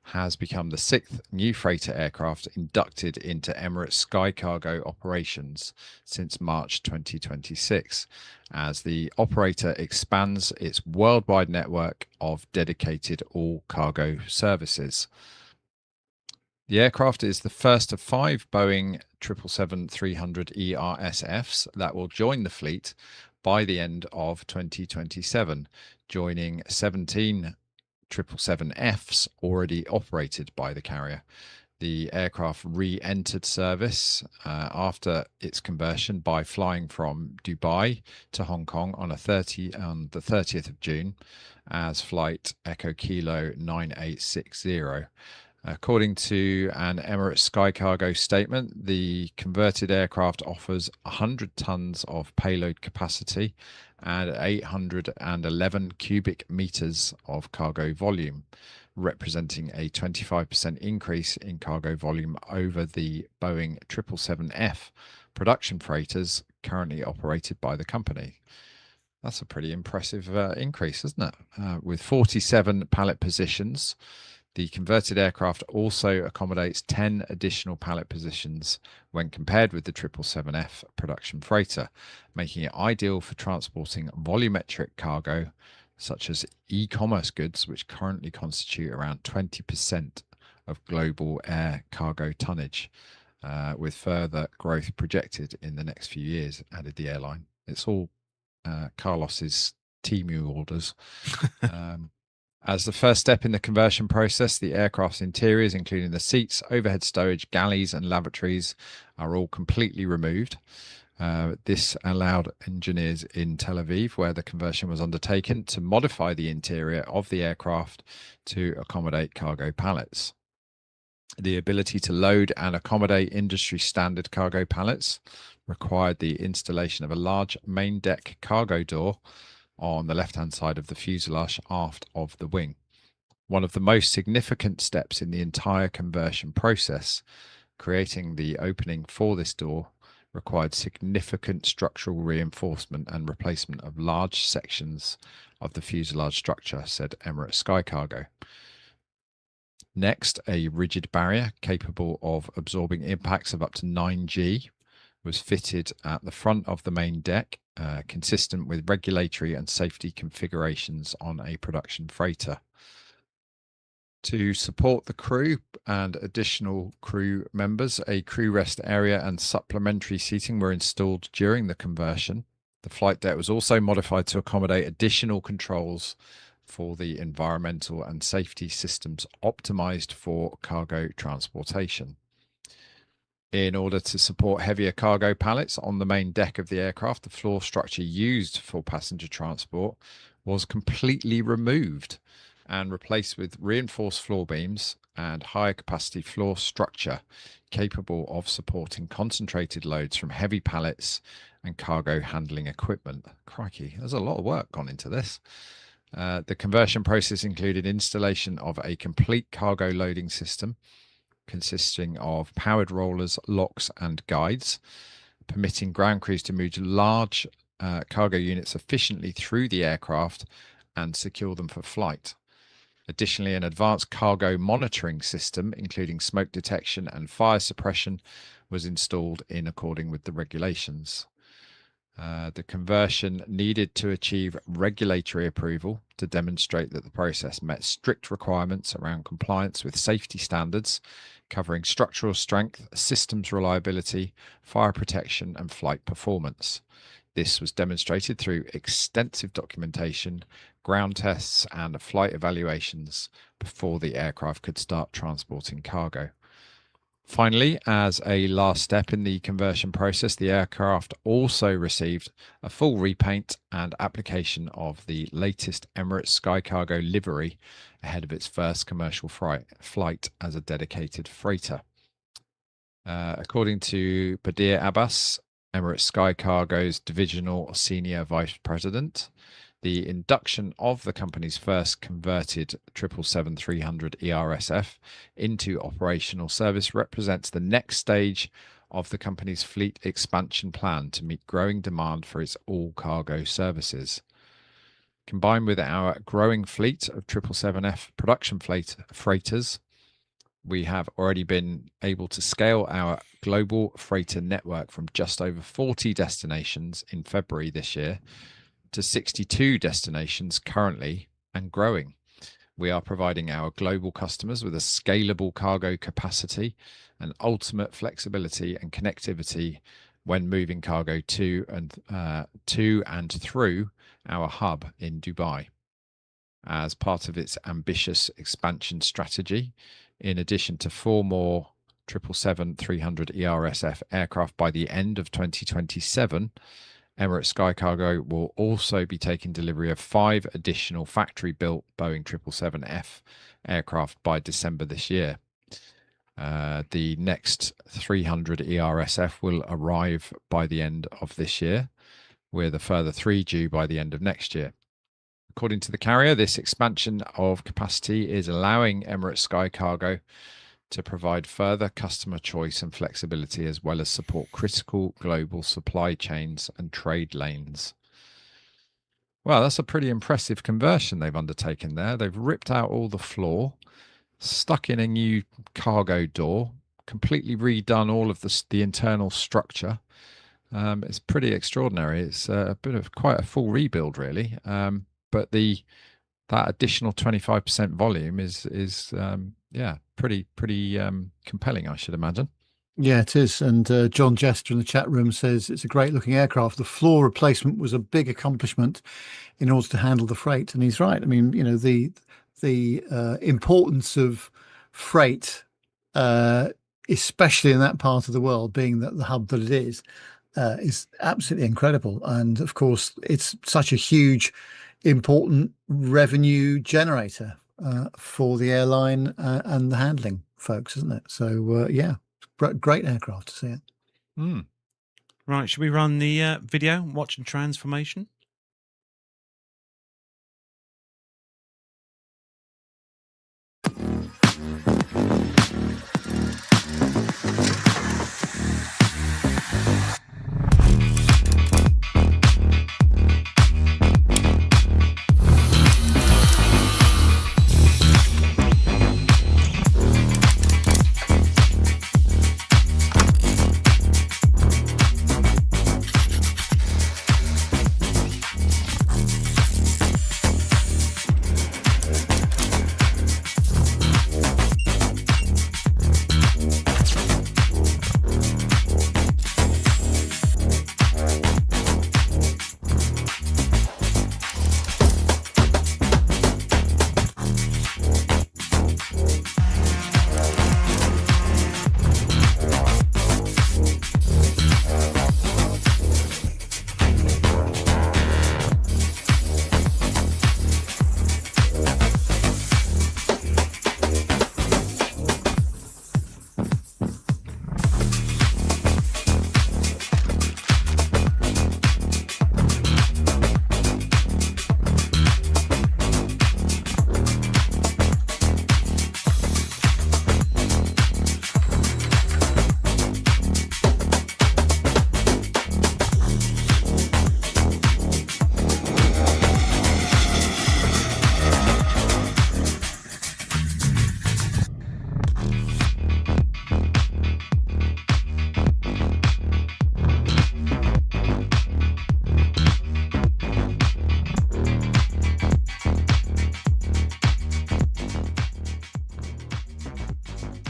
has become the 6th new freighter aircraft inducted into Emirates Sky Cargo operations since March 2026, as the operator expands its worldwide network of dedicated all-cargo services. The aircraft is the first of 5 Boeing 777-300 ERSFs that will join the fleet by the end of 2027, joining 17 777Fs already operated by the carrier. The aircraft re-entered service after its conversion by flying from Dubai to Hong Kong on the 30th of June as flight Echo Kilo 9860. According to an Emirates Sky Cargo statement, the converted aircraft offers 100 tons of payload capacity and 811 cubic meters of cargo volume, representing a 25% increase in cargo volume over the Boeing 777F production freighters currently operated by the company. That's a pretty impressive increase, isn't it? With 47 pallet positions, the converted aircraft also accommodates 10 additional pallet positions when compared with the 777F production freighter, making it ideal for transporting volumetric cargo such as e-commerce goods, which currently constitute around 20% of global air cargo tonnage, with further growth projected in the next few years, added the airline. It's all Carlos's Temu orders. As the first step in the conversion process, the aircraft's interiors, including the seats, overhead stowage, galleys, and lavatories, are all completely removed. This allowed engineers in Tel Aviv, where the conversion was undertaken, to modify the interior of the aircraft to accommodate cargo pallets. The ability to load and accommodate industry standard cargo pallets required the installation of a large main deck cargo door on the left-hand side of the fuselage aft of the wing. One of the most significant steps in the entire conversion process, creating the opening for this door, required significant structural reinforcement and replacement of large sections of the fuselage structure, said Emirates Sky Cargo. Next, a rigid barrier capable of absorbing impacts of up to 9G was fitted at the front of the main deck, consistent with regulatory and safety configurations on a production freighter. To support the crew and additional crew members, a crew rest area and supplementary seating were installed during the conversion. The flight deck was also modified to accommodate additional controls for the environmental and safety systems optimized for cargo transportation. In order to support heavier cargo pallets on the main deck of the aircraft, the floor structure used for passenger transport was completely removed and replaced with reinforced floor beams and higher capacity floor structure capable of supporting concentrated loads from heavy pallets and cargo handling equipment. Crikey, there's a lot of work gone into this. The conversion process included installation of a complete cargo loading system consisting of powered rollers, locks and guides, permitting ground crews to move large cargo units efficiently through the aircraft and secure them for flight. Additionally, an advanced cargo monitoring system, including smoke detection and fire suppression, was installed in accordance with the regulations. The conversion needed to achieve regulatory approval to demonstrate that the process met strict requirements around compliance with safety standards, covering structural strength, systems reliability, fire protection, and flight performance. This was demonstrated through extensive documentation, ground tests, and flight evaluations before the aircraft could start transporting cargo. Finally, as a last step in the conversion process, the aircraft also received a full repaint and application of the latest Emirates Sky Cargo livery ahead of its first commercial flight as a dedicated freighter. According to Badir Abbas, Emirates Sky Cargo's divisional senior vice president, the induction of the company's first converted 777-300 ERSF into operational service represents the next stage of the company's fleet expansion plan to meet growing demand for its all-cargo services. Combined with our growing fleet of 777F production freighters, we have already been able to scale our global freighter network from just over 40 destinations in February this year to 62 destinations currently and growing. We are providing our global customers with a scalable cargo capacity and ultimate flexibility and connectivity when moving cargo to and through our hub in Dubai. As part of its ambitious expansion strategy, in addition to 4 more 777-300 ERSF aircraft by the end of 2027, Emirates Sky Cargo will also be taking delivery of 5 additional factory-built Boeing 777F aircraft by December this year. The next 300 ERSF will arrive by the end of this year, with a further 3 due by the end of next year. According to the carrier, this expansion of capacity is allowing Emirates Sky Cargo to provide further customer choice and flexibility, as well as support critical global supply chains and trade lanes. Well, that's a pretty impressive conversion they've undertaken there. They've ripped out all the floor, stuck in a new cargo door, completely redone all of the internal structure. It's pretty extraordinary. It's a bit of quite a full rebuild, really. But that additional 25% volume is pretty compelling, I should imagine. Yeah, it is. And John Jester in the chat room says it's a great looking aircraft. The floor replacement was a big accomplishment in order to handle the freight. And he's right. I mean, you know, the importance of freight, especially in that part of the world, being that the hub that it is, is absolutely incredible. And of course, it's such a huge, important revenue generator for the airline and the handling folks, isn't it? So yeah, great aircraft to see it. Mm. Right, should we run the video, watching transformation?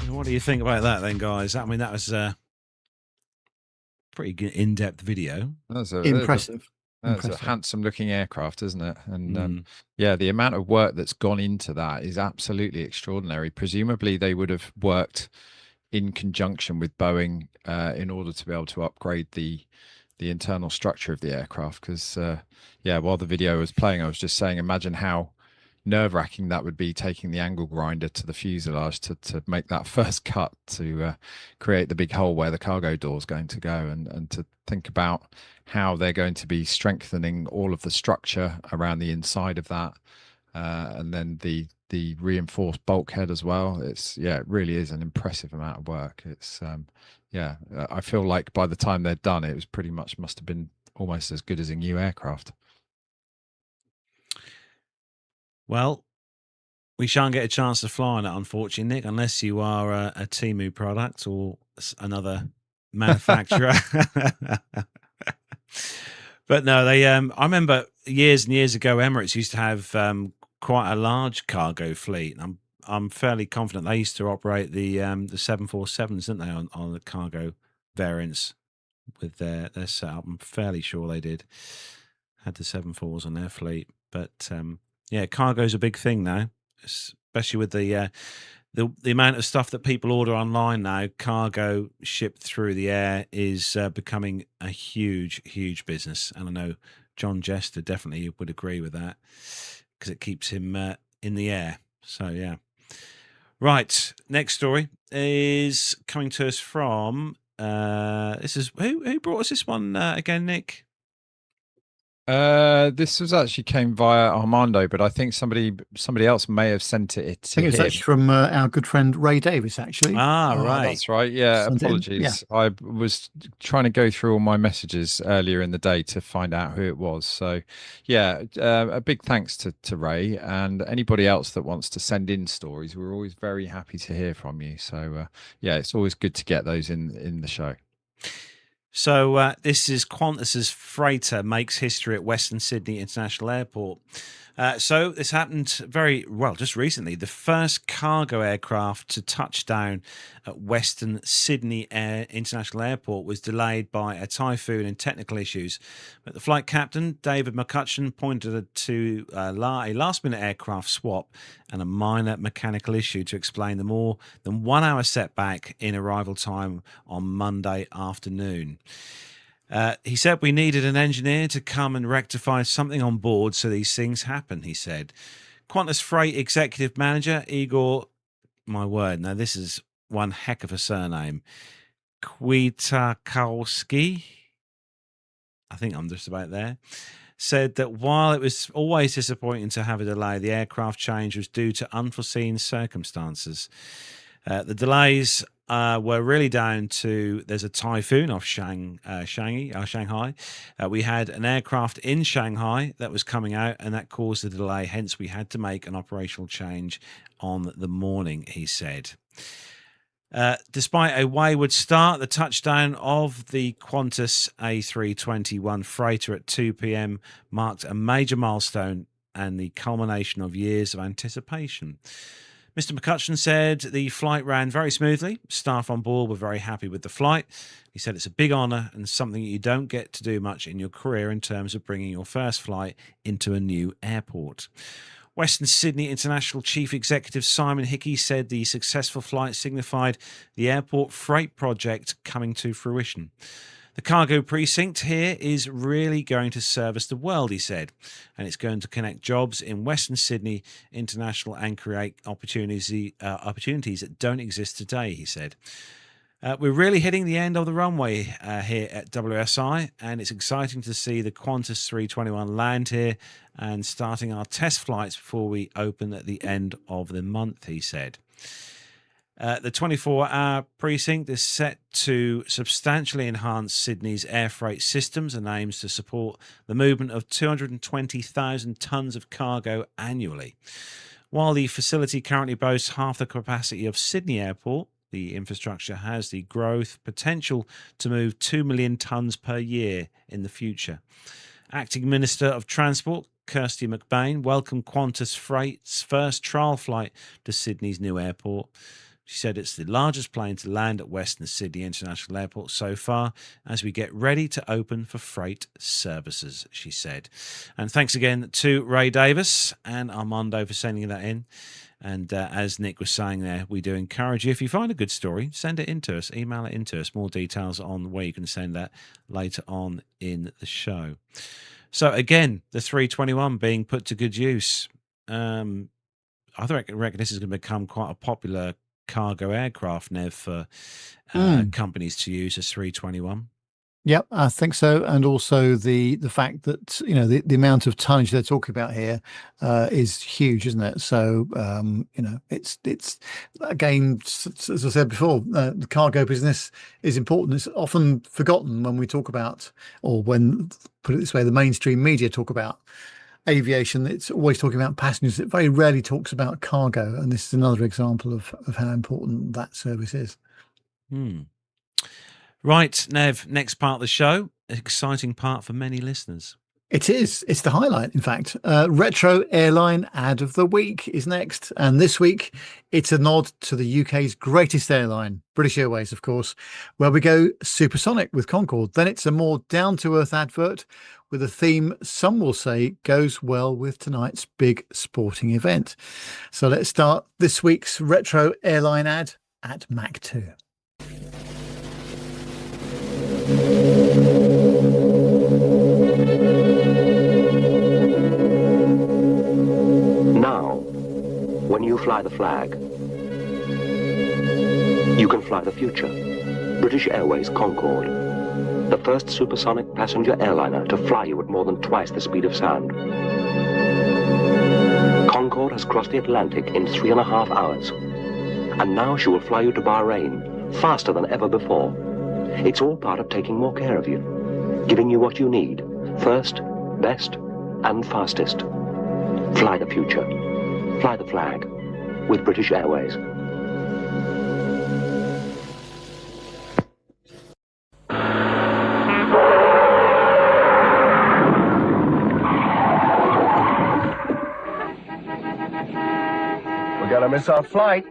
What do you think about that then, guys? I mean, that was a pretty good in-depth video. That's Impressive. That's a Impressive. handsome-looking aircraft, isn't it? And Mm. yeah, the amount of work that's gone into that is absolutely extraordinary. Presumably, they would have worked in conjunction with Boeing in order to be able to upgrade the internal structure of the aircraft. Because yeah, while the video was playing, I was just saying, imagine how nerve-wracking that would be, taking the angle grinder to the fuselage to make that first cut to create the big hole where the cargo door is going to go, and to think about how they're going to be strengthening all of the structure around the inside of that, and then the reinforced bulkhead as well. It's, yeah, it really is an impressive amount of work. It's yeah, I feel like by the time they're done, it was pretty much must have been almost as good as a new aircraft. Well, we shan't get a chance to fly on it, unfortunately, Nick, unless you are a Temu product or another manufacturer. But no, they. I remember years and years ago, Emirates used to have quite a large cargo fleet. I'm fairly confident they used to operate the 747s, didn't they, on the cargo variants with their setup. I'm fairly sure they did. Had the 74s on their fleet, but yeah, cargo's a big thing now, especially with the amount of stuff that people order online now. Cargo shipped through the air is becoming a huge business, and I know John Jester definitely would agree with that because it keeps him in the air. So yeah. Right, next story is coming to us from this is who brought us this one again, Nick? This was actually came via Armando, but I think somebody else may have sent it I to think it's him. actually from our good friend Ray Davis, actually. Right. That's right. Yeah, Sent in. apologies. I was trying to go through all my messages earlier in the day to find out who it was. So, yeah, a big thanks to Ray, and anybody else that wants to send in stories. We're always very happy to hear from you. So, yeah, it's always good to get those in the show. So this is Qantas's freighter makes history at Western Sydney International Airport. So this happened just recently. The first cargo aircraft to touch down at Western Sydney International Airport was delayed by a typhoon and technical issues. But the flight captain, David McCutcheon, pointed to a last-minute aircraft swap and a minor mechanical issue to explain the more than 1 hour setback in arrival time on Monday afternoon. He said we needed an engineer to come and rectify something on board so these things happen, he said. Qantas Freight Executive Manager Igor, my word, now this is one heck of a surname, Kwiatkowski, I think I'm just about there, said that while it was always disappointing to have a delay, the aircraft change was due to unforeseen circumstances. The delays were really down to there's a typhoon off Shanghai. We had an aircraft in Shanghai that was coming out, and that caused the delay. Hence, we had to make an operational change on the morning, he said. Despite a wayward start, the touchdown of the Qantas A321 freighter at 2 p.m. marked a major milestone and the culmination of years of anticipation. Mr. McCutcheon said the flight ran very smoothly. Staff on board were very happy with the flight. He said it's a big honour and something you don't get to do much in your career in terms of bringing your first flight into a new airport. Western Sydney International Chief Executive Simon Hickey said the successful flight signified the airport freight project coming to fruition. The cargo precinct here is really going to service the world, he said, and it's going to connect jobs in Western Sydney International and create opportunities that don't exist today, he said. We're really hitting the end of the runway here at WSI, and it's exciting to see the Qantas 321 land here and starting our test flights before we open at the end of the month, he said. The 24-hour precinct is set to substantially enhance Sydney's air freight systems and aims to support the movement of 220,000 tonnes of cargo annually. While the facility currently boasts half the capacity of Sydney Airport, the infrastructure has the growth potential to move 2 million tonnes per year in the future. Acting Minister of Transport, Kirsty McBain, welcomed Qantas Freight's first trial flight to Sydney's new airport. She said it's the largest plane to land at Western Sydney International Airport so far as we get ready to open for freight services, she said. And thanks again to Ray Davis and Armando for sending that in. And as Nick was saying there, we do encourage you, if you find a good story, send it in to us, email it in to us. More details on where you can send that later on in the show. So again, the 321 being put to good use. I reckon this is going to become quite a popular cargo aircraft, Nev, for companies to use as 321. Yep, I think so, and also the fact that the amount of tonnage they're talking about here is huge, isn't it? So it's again, as I said before, the cargo business is important. It's often forgotten when we talk about, or when, put it this way, the mainstream media talk about aviation. It's always talking about passengers. It very rarely talks about cargo, and this is another example of how important that service is. Right, Nev, next part of the show, exciting part for many listeners. It is. It's the highlight, in fact. Retro Airline Ad of the Week is next. And this week, it's a nod to the UK's greatest airline, British Airways, of course, where we go supersonic with Concorde. Then it's a more down-to-earth advert with a theme some will say goes well with tonight's big sporting event. So let's start this week's Retro Airline Ad at Mach 2. Now, when you fly the flag, you can fly the future. British Airways Concorde, the first supersonic passenger airliner to fly you at more than twice the speed of sound. Concorde has crossed the Atlantic in 3.5 hours, and now she will fly you to Bahrain faster than ever before. It's all part of taking more care of you, giving you what you need, first, best, and fastest. Fly the future. Fly the flag with British Airways. We're gonna miss our flight.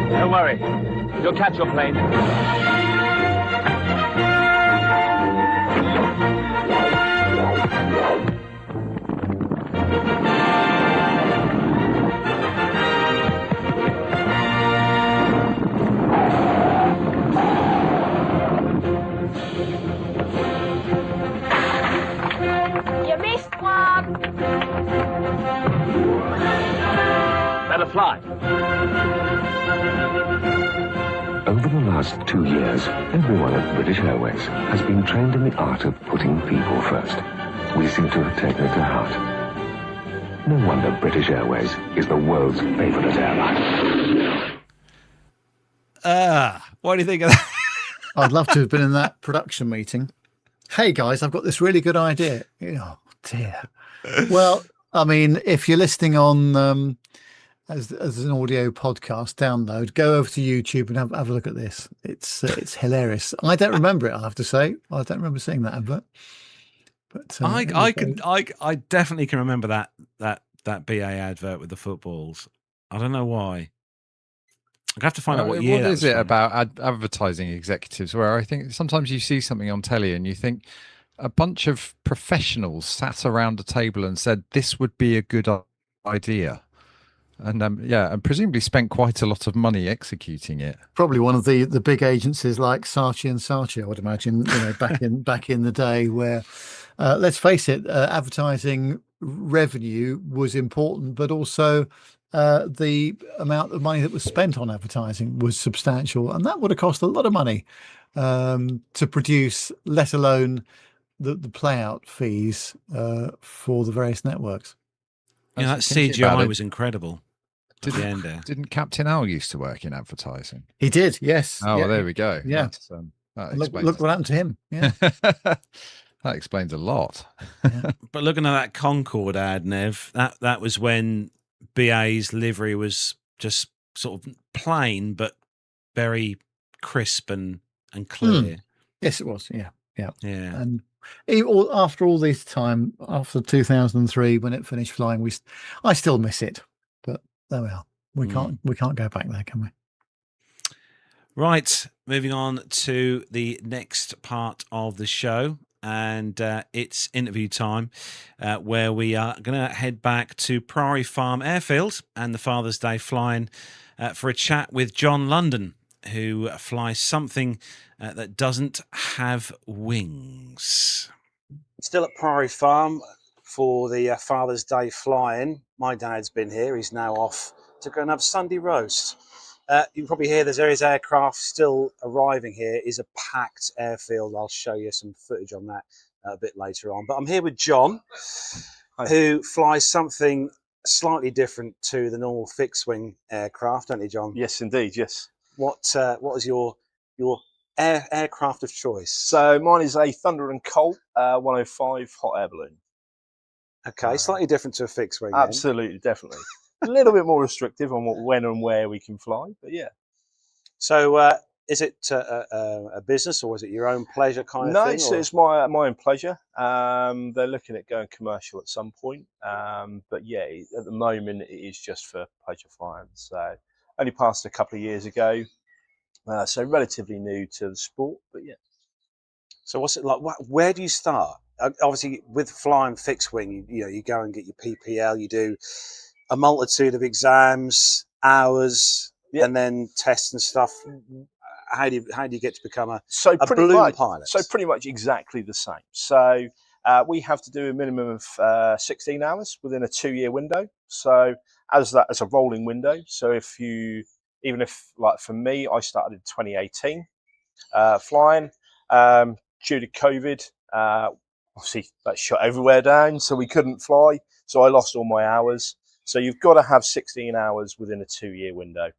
Don't worry. You'll catch your plane. You missed one. Better fly. Over the last 2 years, everyone at British Airways has been trained in the art of putting people first. We seem to have taken it to heart. No wonder British Airways is the world's favourite airline. What do you think of that? I'd love to have been in that production meeting. Hey guys, I've got this really good idea. Oh dear. Well, I mean, if you're listening on as an audio podcast download, go over to YouTube and have a look at this. It's hilarious. I don't remember it. I have to say, I don't remember seeing that advert. But I definitely can remember that BA advert with the footballs. I don't know why. I have to find out what year. What that is was it from. about advertising executives where I think sometimes you see something on telly and you think a bunch of professionals sat around a table and said this would be a good idea, and and presumably spent quite a lot of money executing it. Probably one of the big agencies like Saatchi and Saatchi, I would imagine. Back in the day, where let's face it, advertising revenue was important, but also the amount of money that was spent on advertising was substantial, and that would have cost a lot of money to produce, let alone the playout fees for the various networks. Yeah, that CGI was incredible. Didn't Captain Al used to work in advertising? He did, yes. Oh, well, there we go. Yeah. Look what happened to him. Yeah. That explains a lot. Yeah. But looking at that Concorde ad, Nev, that was when BA's livery was just sort of plain but very crisp and clear. Yes, it was. Yeah. Yeah. And after all this time, after 2003, when it finished flying, I still miss it. But there we are. We can't go back there, can we? Right. Moving on to the next part of the show. And it's interview time, where we are going to head back to Priory Farm Airfield and the Father's Day flying for a chat with John London, who flies something that doesn't have wings. Still at Priory Farm for the Father's Day flying. My dad's been here. He's now off to go and have Sunday roast. You can probably hear there's various aircraft still arriving here. It is a packed airfield. I'll show you some footage on that a bit later on. But I'm here with John, who flies something slightly different to the normal fixed-wing aircraft, don't you, John? Yes, indeed, yes. What is your aircraft of choice? So mine is a Thunder and Colt 105 hot air balloon. Okay, slightly different to a fixed-wing. Absolutely, definitely. A little bit more restrictive on when and where we can fly, but yeah. So is it a business or is it your own pleasure kind of thing? No, it's my own pleasure. They're looking at going commercial at some point, but yeah, at the moment it is just for pleasure flying. So only passed a couple of years ago, so relatively new to the sport, but yeah. So what's it like? Where do you start? Obviously, with flying fixed wing, you go and get your PPL. You do a multitude of exams, hours, and then tests and stuff. How do you get to become a balloon pilot? So pretty much exactly the same. So we have to do a minimum of 16 hours within a 2-year window. So as a rolling window. So even if like for me, I started in 2018 flying. Due to COVID, obviously that shut everywhere down, so we couldn't fly. So I lost all my hours. So you've got to have 16 hours within a 2-year window.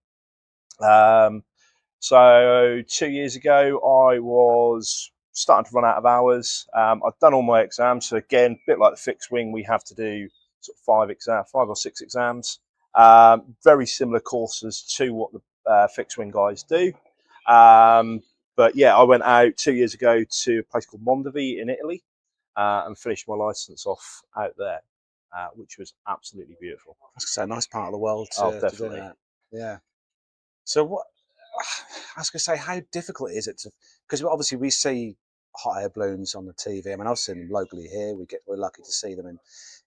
So 2 years ago, I was starting to run out of hours. I'd done all my exams. So again, a bit like the fixed wing, we have to do sort of 5 or 6 exams. Very similar courses to what the fixed wing guys do. But yeah, I went out 2 years ago to a place called Mondovi in Italy and finished my license off out there. Which was absolutely beautiful. It's a nice part of the world to do that. Yeah. So what I was going to say, how difficult is it to? Because obviously we see hot air balloons on the TV. I mean, I've seen them locally here. We're lucky to see them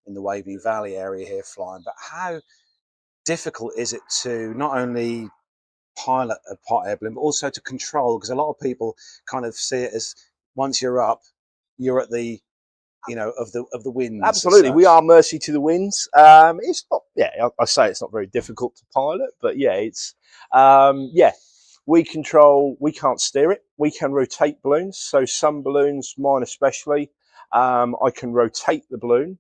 in the Waveney Valley area here flying. But how difficult is it to not only pilot a hot air balloon, but also to control? Because a lot of people kind of see it as once you're up, you're at the of the winds. Absolutely, we are mercy to the winds. It's not, I say it's not very difficult to pilot, but it's, we can't steer it. We can rotate balloons. So some balloons, mine especially, I can rotate the balloon.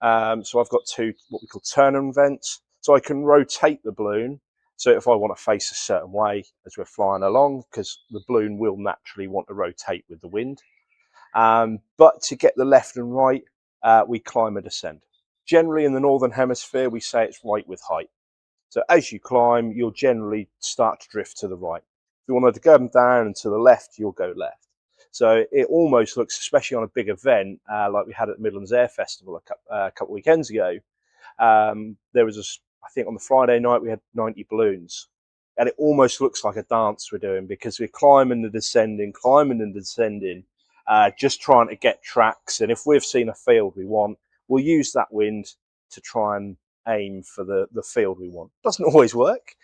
So I've got two, what we call turn-on vents. So I can rotate the balloon. So if I want to face a certain way as we're flying along, because the balloon will naturally want to rotate with the wind. But to get the left and right, we climb and descend. Generally in the Northern Hemisphere, we say it's right with height. So as you climb, you'll generally start to drift to the right. If you wanted to go down and to the left, you'll go left. So it almost looks, especially on a big event, like we had at the Midlands Air Festival a couple of weekends ago, there was I think on the Friday night, we had 90 balloons. And it almost looks like a dance we're doing, because we're climbing and descending, just trying to get tracks. And if we've seen a field we want, we'll use that wind to try and aim for the field we want. Doesn't always work.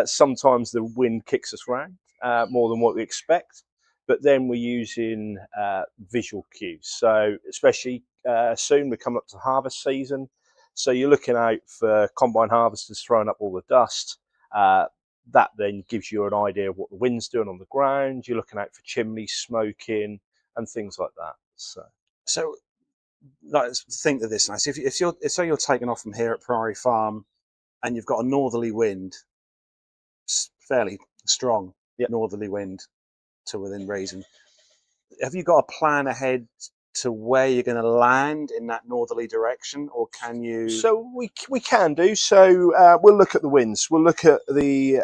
Sometimes the wind kicks us around more than what we expect. But then we're using visual cues. So especially soon, we're coming up to harvest season. So you're looking out for combine harvesters throwing up all the dust. That then gives you an idea of what the wind's doing on the ground. You're looking out for chimneys smoking and things like that. So let's think of this now. So if you're taking off from here at Priory Farm, and you've got a northerly wind, fairly strong northerly wind to within reason, have you got a plan ahead to where you're going to land in that northerly direction, or can you? So we can do. So we'll look at the winds. We'll look at the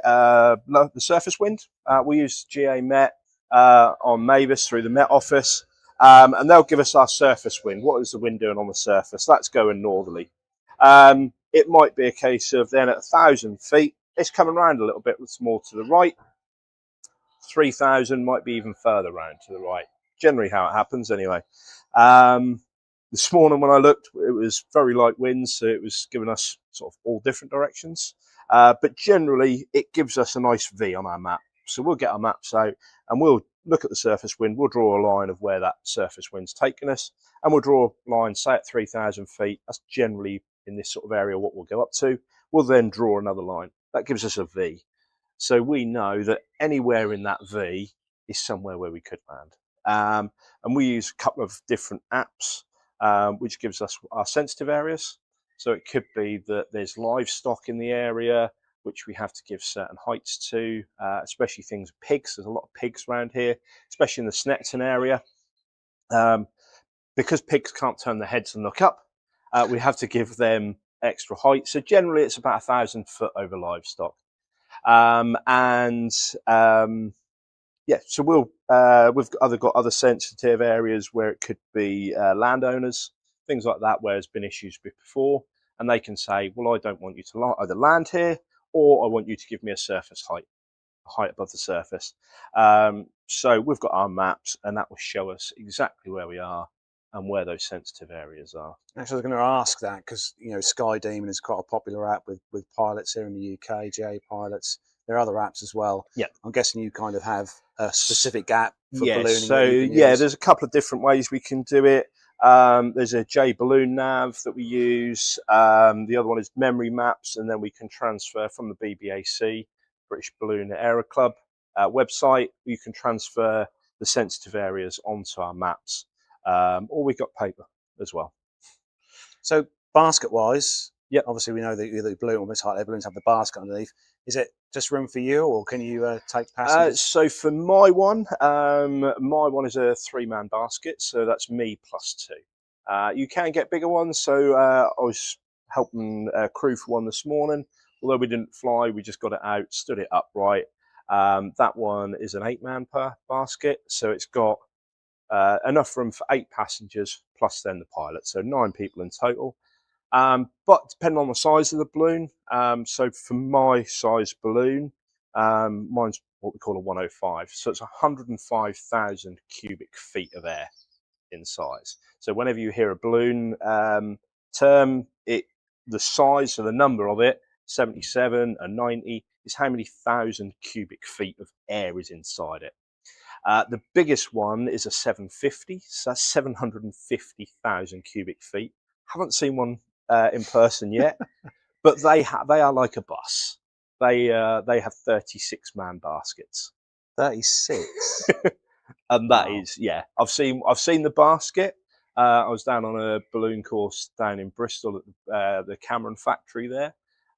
surface wind. We use GA Met on Mavis through the Met office, and they'll give us our surface wind. What is the wind doing on the surface? That's going northerly. It might be a case of then at 1,000 feet, it's coming around a little bit more to the right. 3,000 might be even further round to the right. Generally how it happens anyway. This morning when I looked, it was very light winds, so it was giving us sort of all different directions. But generally, it gives us a nice V on our map. So we'll get our maps out and we'll look at the surface wind. We'll draw a line of where that surface wind's taking us, and we'll draw a line, say at 3,000 feet. That's generally in this sort of area what we'll go up to. We'll then draw another line. That gives us a V. So we know that anywhere in that V is somewhere where we could land. And we use a couple of different apps, which gives us our sensitive areas. So it could be that there's livestock in the area, which we have to give certain heights to, especially things with pigs. There's a lot of pigs around here, especially in the Snetton area. Because pigs can't turn their heads and look up, we have to give them extra height. So generally it's about 1,000 foot over livestock. So we've got other sensitive areas where it could be landowners, things like that, where there's been issues before, and they can say, well, I don't want you to either land here, or I want you to give me a surface height above the surface. So we've got our maps, and that will show us exactly where we are and where those sensitive areas are. Actually, I was going to ask that because Sky Demon is quite a popular app with pilots here in the UK, GA pilots. There are other apps as well. Yeah, I'm guessing you kind of have a specific app for ballooning. So there's a couple of different ways we can do it. There's a J Balloon Nav that we use. The other one is Memory Maps, and then we can transfer from the BBAC, British Balloon Aero Club website. You can transfer the sensitive areas onto our maps, or we've got paper as well. So basket-wise, obviously we know that the balloon, almost high balloons have the basket underneath. Is it just room for you, or can you take passengers? So for my one is a 3-man basket, so that's me plus 2. You can get bigger ones, so I was helping crew for one this morning. Although we didn't fly, we just got it out, stood it upright. That one is an 8-man per basket, so it's got enough room for 8 passengers plus then the pilot, so 9 people in total. But depending on the size of the balloon, so for my size balloon, mine's what we call a 105, so it's 105,000 cubic feet of air in size. So whenever you hear a balloon term, the size, or the number of it, 77 and 90, is how many thousand cubic feet of air is inside it. The biggest one is a 750, so that's 750,000 cubic feet. Haven't seen one in person yet, but they are like a bus. They have 36-man baskets. 36. And that Wow. is, yeah, I've seen the basket. I was down on a balloon course down in Bristol at the Cameron factory there,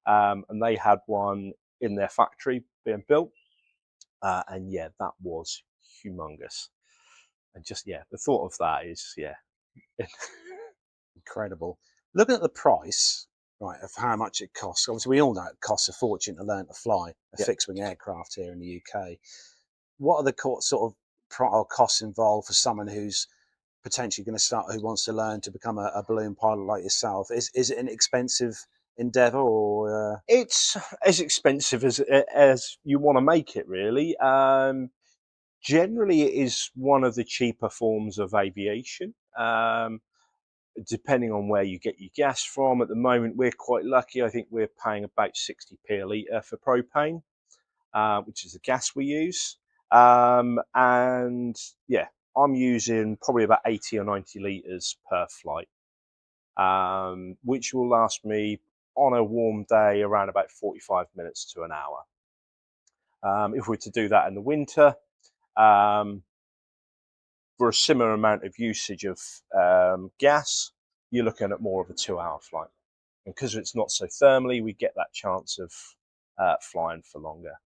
and they had one in their factory being built, and yeah, that was humongous. And just, yeah, the thought of that is, yeah, Incredible. Looking at the price, right, of how much it costs. Obviously, we all know it costs a fortune to learn to fly a Yeah. fixed-wing aircraft here in the UK. What are the sort of costs involved for someone who's potentially going to start, who wants to learn to become a balloon pilot like yourself? Is it an expensive endeavour, or it's as expensive as you want to make it, really. Generally, it is one of the cheaper forms of aviation. Depending on where you get your gas from. At the moment, we're quite lucky. I think we're paying about 60p a litre for propane, which is the gas we use. And yeah, I'm using probably about 80 or 90 litres per flight, which will last me on a warm day around about 45 minutes to an hour. If we were to do that in the winter, for a similar amount of usage of gas, you're looking at more of a 2-hour flight. And because it's not so thermally, we get that chance of flying for longer.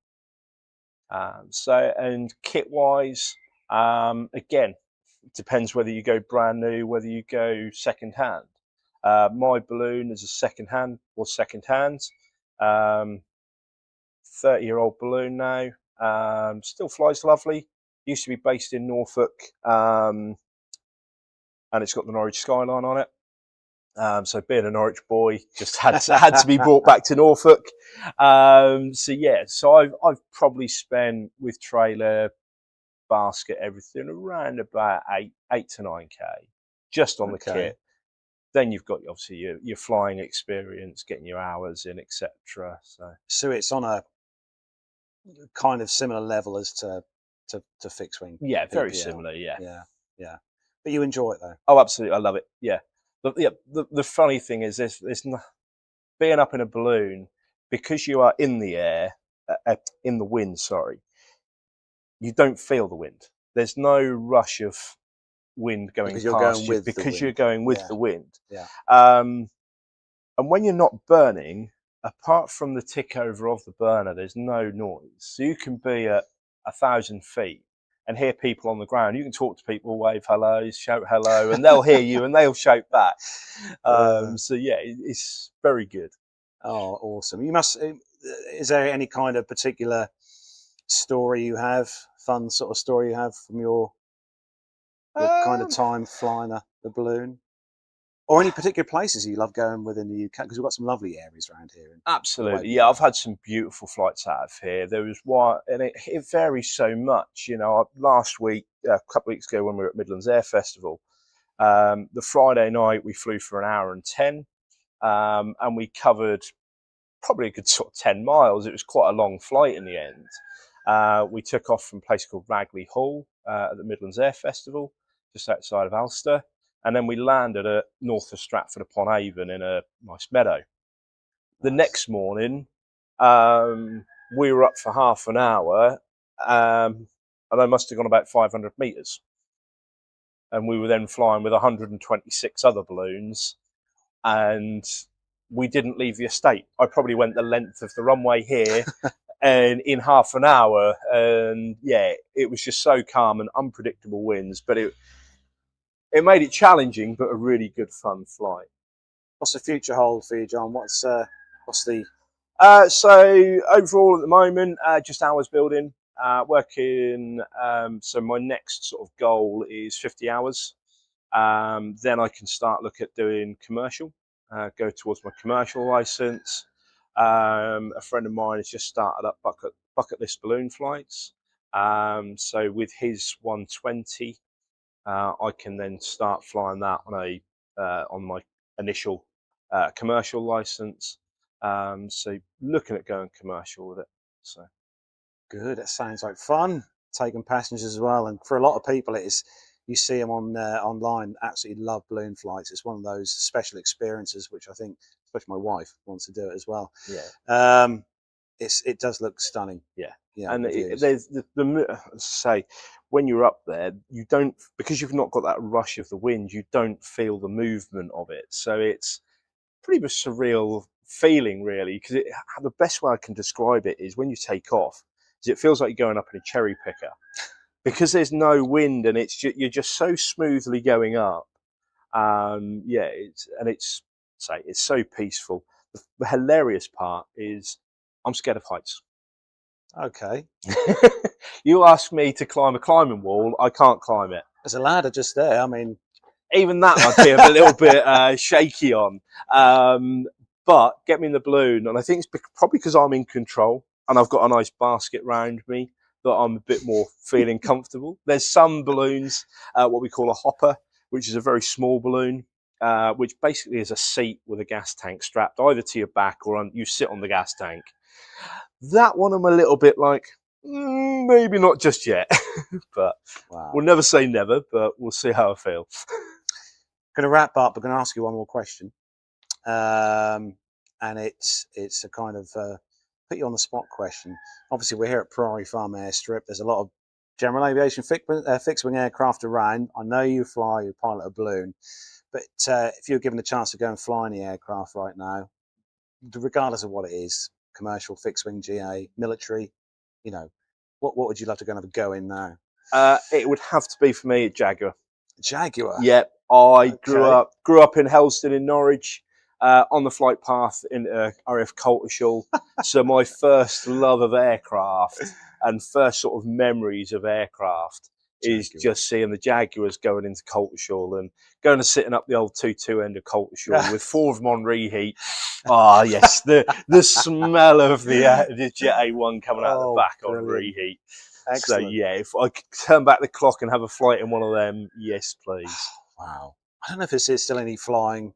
And kit-wise, again, it depends whether you go brand new, whether you go second-hand. My balloon is a second-hand, 30-year-old balloon now. Still flies lovely. Used to be based in Norfolk, and it's got the Norwich skyline on it. So being a Norwich boy, just had to be brought back to Norfolk. So I've probably spent with trailer, basket, everything around about 8 to 9k just on the kit. Then you've got obviously your flying experience, getting your hours in, etc. So it's on a kind of similar level as to fixed wing. Yeah, very PPL. similar. Yeah. But you enjoy it though. Oh, absolutely, I love it. Yeah. The funny thing is this: being up in a balloon, because you are in the air, in the wind. Sorry, you don't feel the wind. There's no rush of wind going Because you're past going you with the because wind. you're going with Yeah. the wind. Yeah. And when you're not burning, apart from the tick over of the burner, there's no noise. So you can be at 1,000 feet and hear people on the ground. You can talk to people, wave hello, shout hello, and they'll hear you and they'll shout back. So yeah, it's very good. Oh, awesome! You must. Is there any kind of particular story you have, fun sort of story you have from your kind of time flying the balloon, or any particular places you love going within the UK? Because we've got some lovely areas around here. Absolutely, yeah. I've had some beautiful flights out of here. There was one, and it varies so much. You know, last week, a couple of weeks ago, when we were at Midlands Air Festival, the Friday night we flew for an hour and 10, and we covered probably a good sort of 10 miles. It was quite a long flight in the end. We took off from a place called Ragley Hall at the Midlands Air Festival, just outside of Ulster. And then we landed at north of Stratford upon Avon in a nice meadow. The next morning, we were up for half an hour, and I must have gone about 500 metres. And we were then flying with 126 other balloons, and we didn't leave the estate. I probably went the length of the runway here and in half an hour. And yeah, it was just so calm and unpredictable winds, but it made it challenging, but a really good fun flight. What's the future hold for you, John? What's the so overall at the moment, just hours building, working. So my next sort of goal is 50 hours. Then I can start look at doing commercial, go towards my commercial license. A friend of mine has just started up bucket list balloon flights. So with his 120, I can then start flying that on my initial commercial license. So looking at going commercial with it. So good? That sounds like fun. taken passengers as well. And for a lot of people, it is, you see them on online, absolutely love balloon flights. It's one of those special experiences, which I think, especially my wife, wants to do it as well. Yeah. It does look stunning. Yeah. Yeah, And it is. there's say, when you're up there, you don't, because you've not got that rush of the wind, you don't feel the movement of it. So it's pretty much surreal feeling, really, because the best way I can describe it is when you take off, is it feels like you're going up in a cherry picker, because there's no wind and you're just so smoothly going up. Yeah, it's so peaceful. The hilarious part is I'm scared of heights. Okay. You ask me to climb a climbing wall, I can't climb it. There's a ladder just there. I mean, even that I'd be a little bit shaky on. But get me in the balloon, and I think it's probably because I'm in control and I've got a nice basket round me that I'm a bit more feeling comfortable. There's some balloons, what we call a hopper, which is a very small balloon, which basically is a seat with a gas tank strapped either to your back or you sit on the gas tank. That one I'm a little bit like, maybe not just yet. But wow. We'll never say never, but we'll see how I feel. Going to wrap up. I'm going to ask you one more question, and it's a kind of put you on the spot question. Obviously, we're here at Priory Farm Airstrip. There's a lot of general aviation fixed wing aircraft around. I know you fly, you pilot a balloon, but if you were given the chance to go and fly in the aircraft right now, regardless of what it is, commercial, fixed wing, GA, military, you know, what would you love to go and have a go in now? It would have to be for me a Jaguar. Jaguar. Yep. I grew up in Helston in Norwich, on the flight path in RAF Coltishall. So my first love of aircraft and first sort of memories of aircraft is just seeing the Jaguars going into Coltishall and going and sitting up the old 2-2 end of Coltishall with four of them on reheat. Ah, yes, the smell of the Jet A1 coming out the back on reheat. Excellent. So yeah, if I could turn back the clock and have a flight in one of them, yes, please. Wow. I don't know if there's still any flying.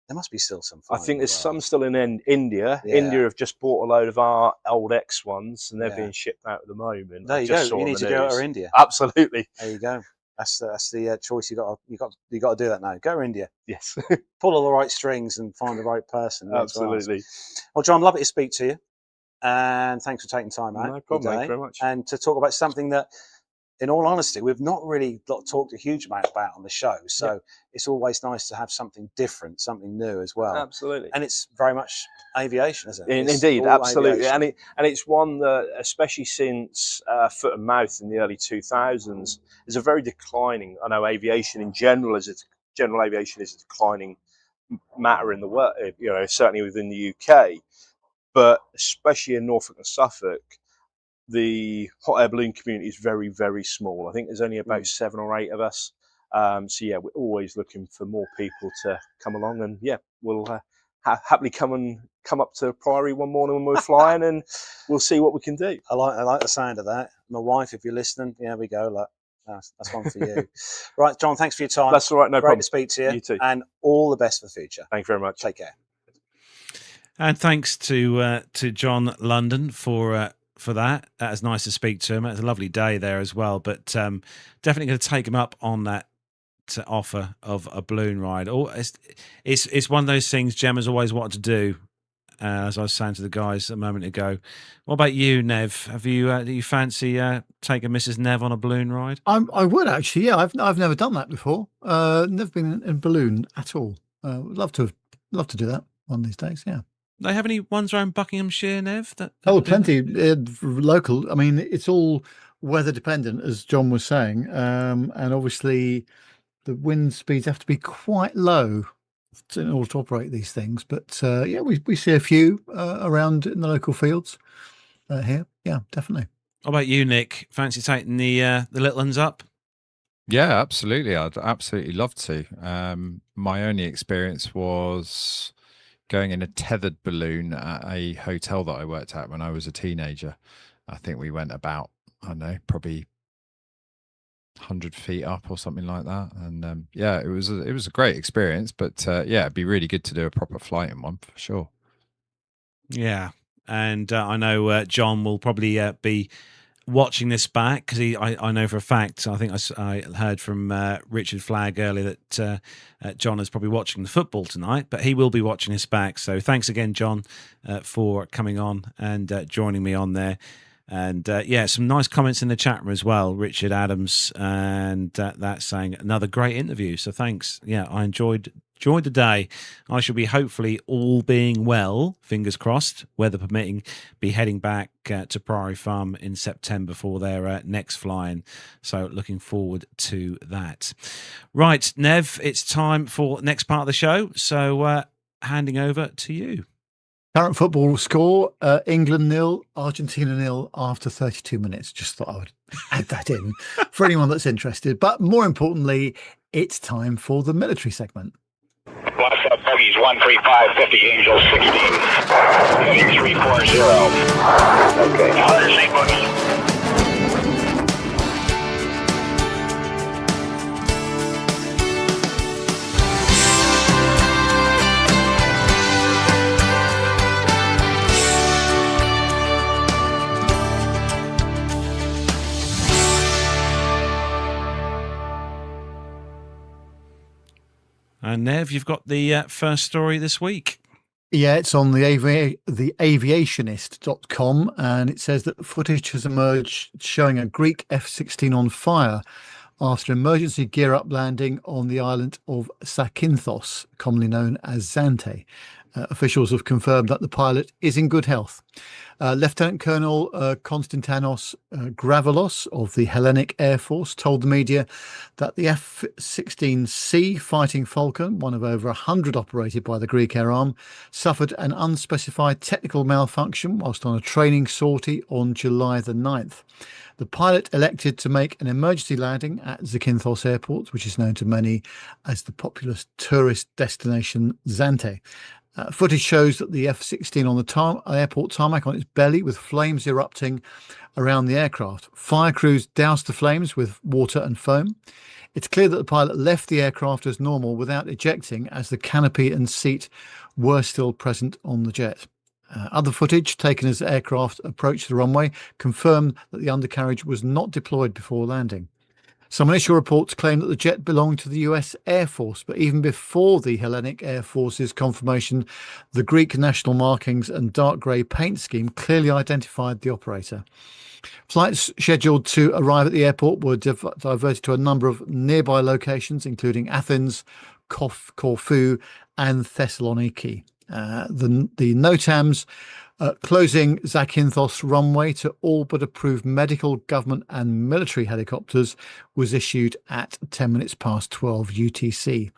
There must be still some flying. I think there's some still in India. Yeah. India have just bought a load of our old X ones, and they're being shipped out at the moment. There you go. You need to go to India. Absolutely. There you go. That's the choice you got to do that now. Go to India. Yes. Pull all the right strings and find the right person. Absolutely. Well, John, lovely to speak to you, and thanks for taking time out. No problem. Thank you very much. And to talk about something that, in all honesty, we've not really talked a huge amount about on the show. So it's always nice to have something different, something new as well. Absolutely. And it's very much aviation, isn't it? Indeed, absolutely. Aviation. And it's one that, especially since foot and mouth in the early 2000s, is a very declining. I know aviation in general general aviation is a declining matter in the world. Certainly within the UK, but especially in Norfolk and Suffolk, the hot air balloon community is very, very small. I think there's only about 7 or 8 of us. So yeah, we're always looking for more people to come along, and yeah, we'll happily come up to Priory one morning when we're flying, and we'll see what we can do. I like the sound of that. My wife, if you're listening, there we go. Look, that's one for you. Right, John, thanks for your time. That's all right, no problem. Great to speak to you. You too. And all the best for the future. Thank you very much. Take care. And thanks to John London for that. That was nice to speak to him. It was a lovely day there as well. But definitely going to take him up on that offer of a balloon ride. It's one of those things Gemma's always wanted to do. As I was saying to the guys a moment ago. What about you, Nev? Have you do you fancy taking Mrs. Nev on a balloon ride? I would actually. Yeah, I've never done that before. Never been in a balloon at all. Would love to do that one of these days. Yeah. Do they have any ones around Buckinghamshire, Nev? Plenty local. I mean, it's all weather dependent, as John was saying, and obviously the wind speeds have to be quite low in order to operate these things. But yeah, we see a few around in the local fields here. Yeah, definitely. What about you, Nick? Fancy taking the little ones up? Yeah, absolutely. I'd absolutely love to. My only experience was going in a tethered balloon at a hotel that I worked at when I was a teenager. I think we went about, I don't know, probably 100 feet up or something like that. And yeah, it was a great experience. But yeah, it'd be really good to do a proper flight in one for sure. Yeah, and I know John will probably be watching this back because I know for a fact, I think I heard from Richard Flagg earlier that John is probably watching the football tonight, but he will be watching this back. So thanks again, John, for coming on and joining me on there. And some nice comments in the chat room as well. Richard Adams and that saying another great interview. So thanks. Yeah, I enjoyed the day. I shall be, hopefully all being well, fingers crossed, weather permitting, be heading back to Priory Farm in September for their next flying. So looking forward to that. Right, Nev, it's time for next part of the show. So handing over to you. Current football score, England 0, Argentina 0 after 32 minutes. Just thought I would add that in for anyone that's interested. But more importantly, it's time for the military segment. What's up, Buggies 13550, Angel 16, heading 340. Okay. 100 St. Buggies. And Nev, you've got the first story this week. Yeah, it's on the aviationist.com, and it says that footage has emerged showing a Greek F-16 on fire after emergency gear-up landing on the island of Zakynthos, commonly known as Zante. Officials have confirmed that the pilot is in good health. Lieutenant Colonel Konstantinos Gravalos of the Hellenic Air Force told the media that the F-16C Fighting Falcon, one of over 100 operated by the Greek Air Arm, suffered an unspecified technical malfunction whilst on a training sortie on July the 9th. The pilot elected to make an emergency landing at Zakynthos Airport, which is known to many as the populous tourist destination Zante. Footage shows that the F-16 on the airport tarmac on its belly with flames erupting around the aircraft. Fire crews doused the flames with water and foam. It's clear that the pilot left the aircraft as normal without ejecting, as the canopy and seat were still present on the jet. Other footage taken as the aircraft approached the runway confirmed that the undercarriage was not deployed before landing. Some initial reports claim that the jet belonged to the US Air Force, but even before the Hellenic Air Force's confirmation, the Greek national markings and dark grey paint scheme clearly identified the operator. Flights scheduled to arrive at the airport were diverted to a number of nearby locations, including Athens, Corfu, and Thessaloniki. The NOTAMs closing Zakynthos runway to all but approved medical, government and military helicopters was issued at 10 minutes past 12 UTC.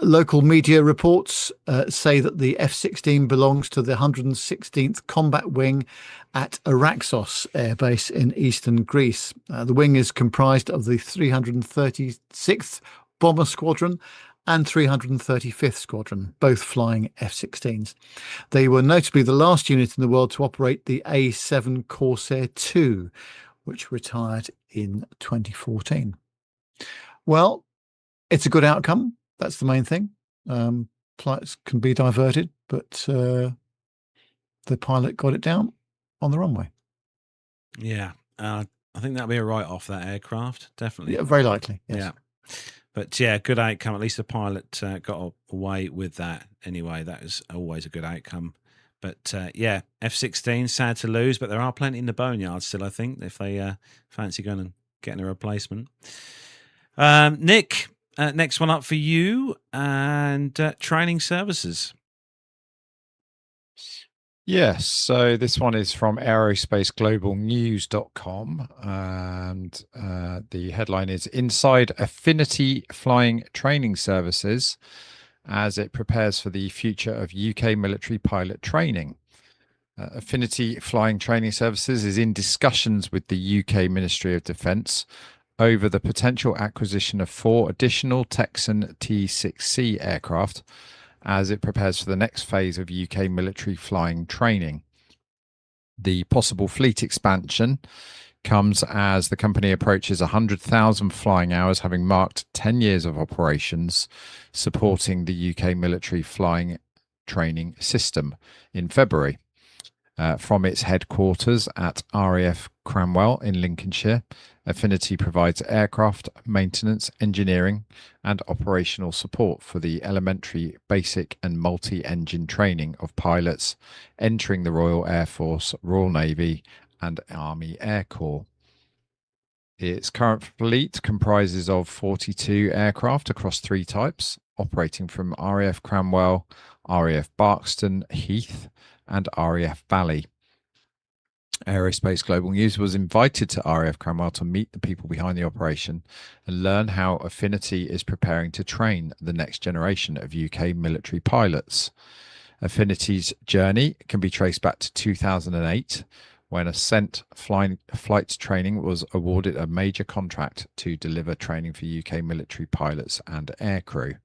Local media reports say that the F-16 belongs to the 116th Combat Wing at Araxos Air Base in eastern Greece. The wing is comprised of the 336th Bomber Squadron and 335th Squadron, both flying F-16s. They were notably the last unit in the world to operate the A-7 Corsair II, which retired in 2014. Well, it's a good outcome. That's the main thing. Flights can be diverted, but the pilot got it down on the runway. Yeah, I think that'll be a write-off, that aircraft, definitely. Yeah, very likely, yes. Yeah. But yeah, good outcome. At least the pilot got away with that anyway. That is always a good outcome. But yeah, F-16, sad to lose, but there are plenty in the boneyard still, I think, if they fancy going and getting a replacement. Nick, next one up for you, and training services. Yes, so this one is from aerospaceglobalnews.com, and the headline is Inside Affinity Flying Training Services as it prepares for the future of UK military pilot training. Affinity Flying Training Services is in discussions with the UK Ministry of Defence over the potential acquisition of 4 additional Texan T-6C aircraft as it prepares for the next phase of UK military flying training. The possible fleet expansion comes as the company approaches 100,000 flying hours, having marked 10 years of operations supporting the UK military flying training system in February. From its headquarters at RAF Cranwell in Lincolnshire, Affinity provides aircraft maintenance, engineering, and operational support for the elementary, basic, and multi-engine training of pilots entering the Royal Air Force, Royal Navy, and Army Air Corps. Its current fleet comprises of 42 aircraft across 3 types, operating from RAF Cranwell, RAF Barkston Heath, and RAF Valley. Aerospace Global News was invited to RAF Cranwell to meet the people behind the operation and learn how Affinity is preparing to train the next generation of UK military pilots. Affinity's journey can be traced back to 2008, when Ascent Flight Training was awarded a major contract to deliver training for UK military pilots and aircrew.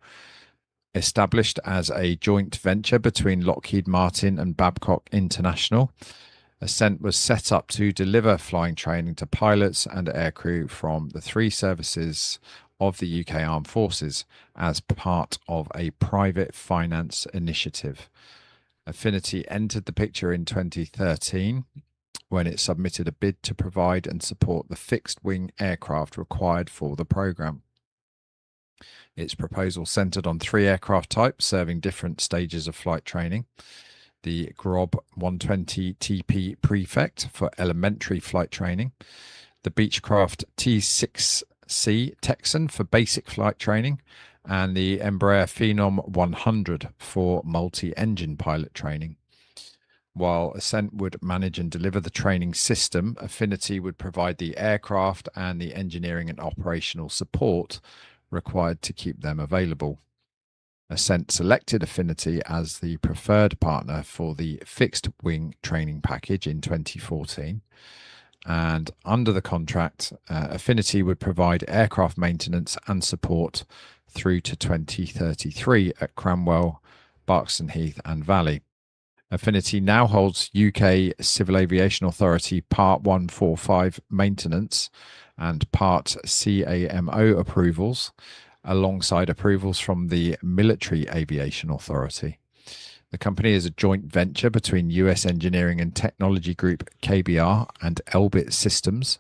Established as a joint venture between Lockheed Martin and Babcock International, Ascent was set up to deliver flying training to pilots and aircrew from the 3 services of the UK Armed Forces as part of a private finance initiative. Affinity entered the picture in 2013 when it submitted a bid to provide and support the fixed-wing aircraft required for the programme. Its proposal centred on 3 aircraft types serving different stages of flight training. The Grob 120 TP Prefect for elementary flight training, the Beechcraft T6C Texan for basic flight training, and the Embraer Phenom 100 for multi-engine pilot training. While Ascent would manage and deliver the training system, Affinity would provide the aircraft and the engineering and operational support required to keep them available. Ascent selected Affinity as the preferred partner for the fixed wing training package in 2014, and under the contract, Affinity would provide aircraft maintenance and support through to 2033 at Cranwell, Barkston Heath and Valley. Affinity now holds UK Civil Aviation Authority Part 145 maintenance and Part CAMO approvals, alongside approvals from the Military Aviation Authority. The company is a joint venture between US Engineering and Technology Group KBR and Elbit Systems,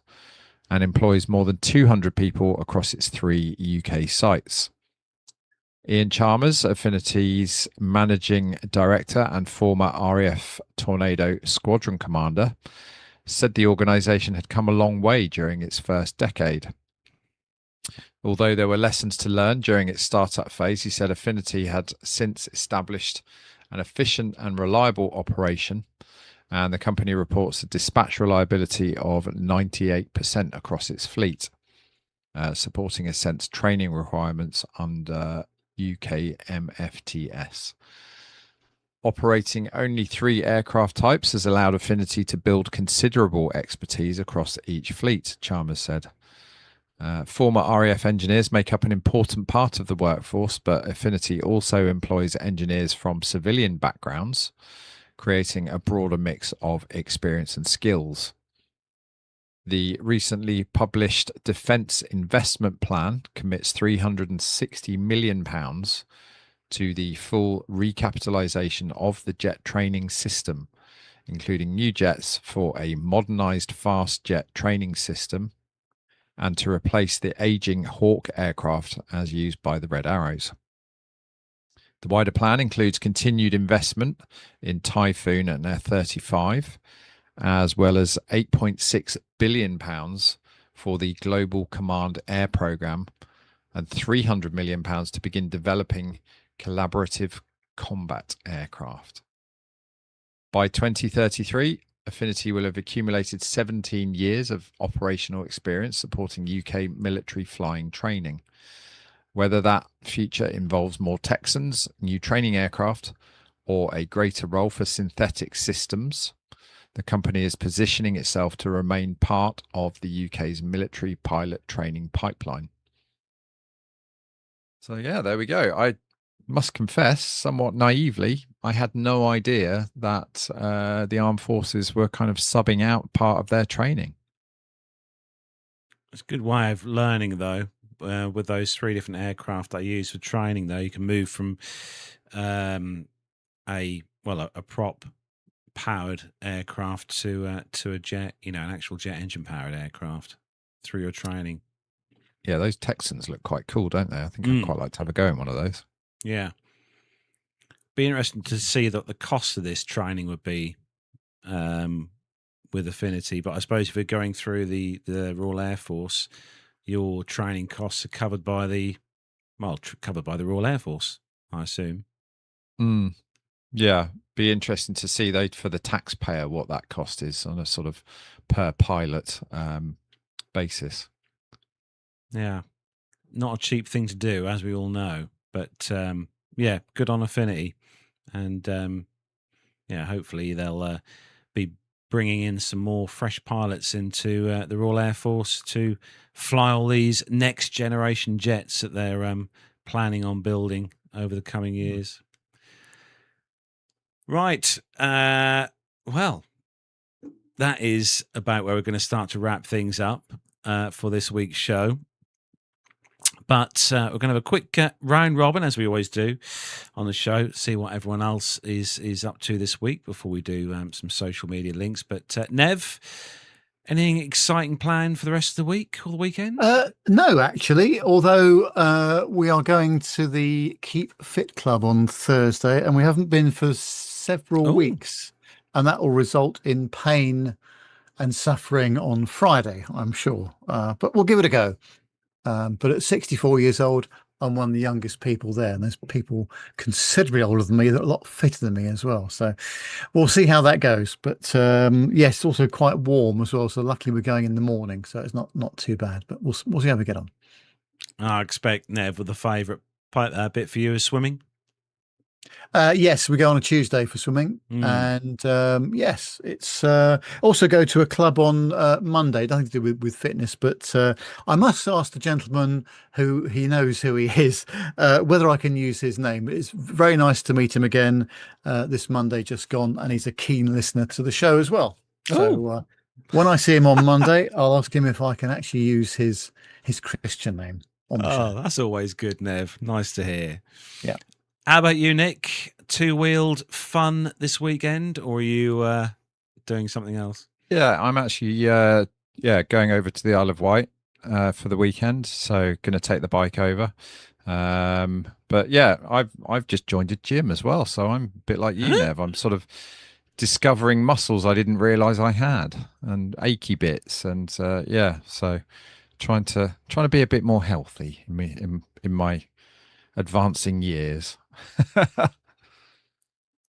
and employs more than 200 people across its 3 UK sites. Ian Chalmers, Affinity's managing director and former RAF Tornado squadron commander, said the organisation had come a long way during its first decade. Although there were lessons to learn during its startup phase, he said Affinity had since established an efficient and reliable operation, and the company reports a dispatch reliability of 98% across its fleet, supporting Ascent's training requirements under UK MFTS. Operating only 3 aircraft types has allowed Affinity to build considerable expertise across each fleet, Chalmers said. Former RAF engineers make up an important part of the workforce, but Affinity also employs engineers from civilian backgrounds, creating a broader mix of experience and skills. The recently published Defence Investment Plan commits £360 million to the full recapitalisation of the jet training system, including new jets for a modernised fast jet training system, and to replace the aging Hawk aircraft as used by the Red Arrows. The wider plan includes continued investment in Typhoon and F-35, as well as £8.6 billion for the Global Command Air Programme and £300 million to begin developing collaborative combat aircraft. By 2033, Affinity will have accumulated 17 years of operational experience supporting UK military flying training. Whether that future involves more Texans, new training aircraft, or a greater role for synthetic systems, the company is positioning itself to remain part of the UK's military pilot training pipeline. So yeah, there we go. I must confess, somewhat naively, I had no idea that the armed forces were kind of subbing out part of their training. It's a good way of learning, though. With those 3 different aircraft I use for training, though, you can move from a prop powered aircraft to a jet, an actual jet engine powered aircraft through your training. Yeah, those Texans look quite cool, don't they? I think I'd quite like to have a go in one of those. Yeah. Be interesting to see that the cost of this training would be with Affinity. But I suppose if you're going through the Royal Air Force, your training costs are covered by the Royal Air Force, I assume. Yeah, be interesting to see though for the taxpayer what that cost is on a sort of per pilot basis. Yeah, not a cheap thing to do, as we all know. But yeah, good on Affinity, and yeah, hopefully they'll be bringing in some more fresh pilots into the Royal Air Force to fly all these next generation jets that they're planning on building over the coming years. Right. Well, that is about where we're going to start to wrap things up for this week's show. But we're going to have a quick round robin, as we always do on the show, see what everyone else is up to this week before we do some social media links. But Nev, anything exciting planned for the rest of the week or the weekend? No, actually, although we are going to the Keep Fit Club on Thursday, and we haven't been for several weeks, and that will result in pain and suffering on Friday, I'm sure. But we'll give it a go. But at 64 years old, I'm one of the youngest people there, and there's people considerably older than me that are a lot fitter than me as well. So we'll see how that goes. But yes, it's also quite warm as well. So luckily we're going in the morning, so it's not too bad. But we'll see how we get on. I expect, Nev, with the favourite bit for you is swimming. Yes, we go on a Tuesday for swimming, and yes, it's also go to a club on Monday. Nothing to do with fitness, but I must ask the gentleman who he knows who he is whether I can use his name. It's very nice to meet him again this Monday just gone, and he's a keen listener to the show as well. So when I see him on Monday, I'll ask him if I can actually use his Christian name on the show. That's always good, Nev. Nice to hear. Yeah. How about you, Nick? Two-wheeled fun this weekend, or are you doing something else? Yeah, I'm actually going over to the Isle of Wight for the weekend, so going to take the bike over. But yeah, I've just joined a gym as well, so I'm a bit like you, Nev. I'm sort of discovering muscles I didn't realise I had, and achy bits, and so trying to be a bit more healthy in my advancing years.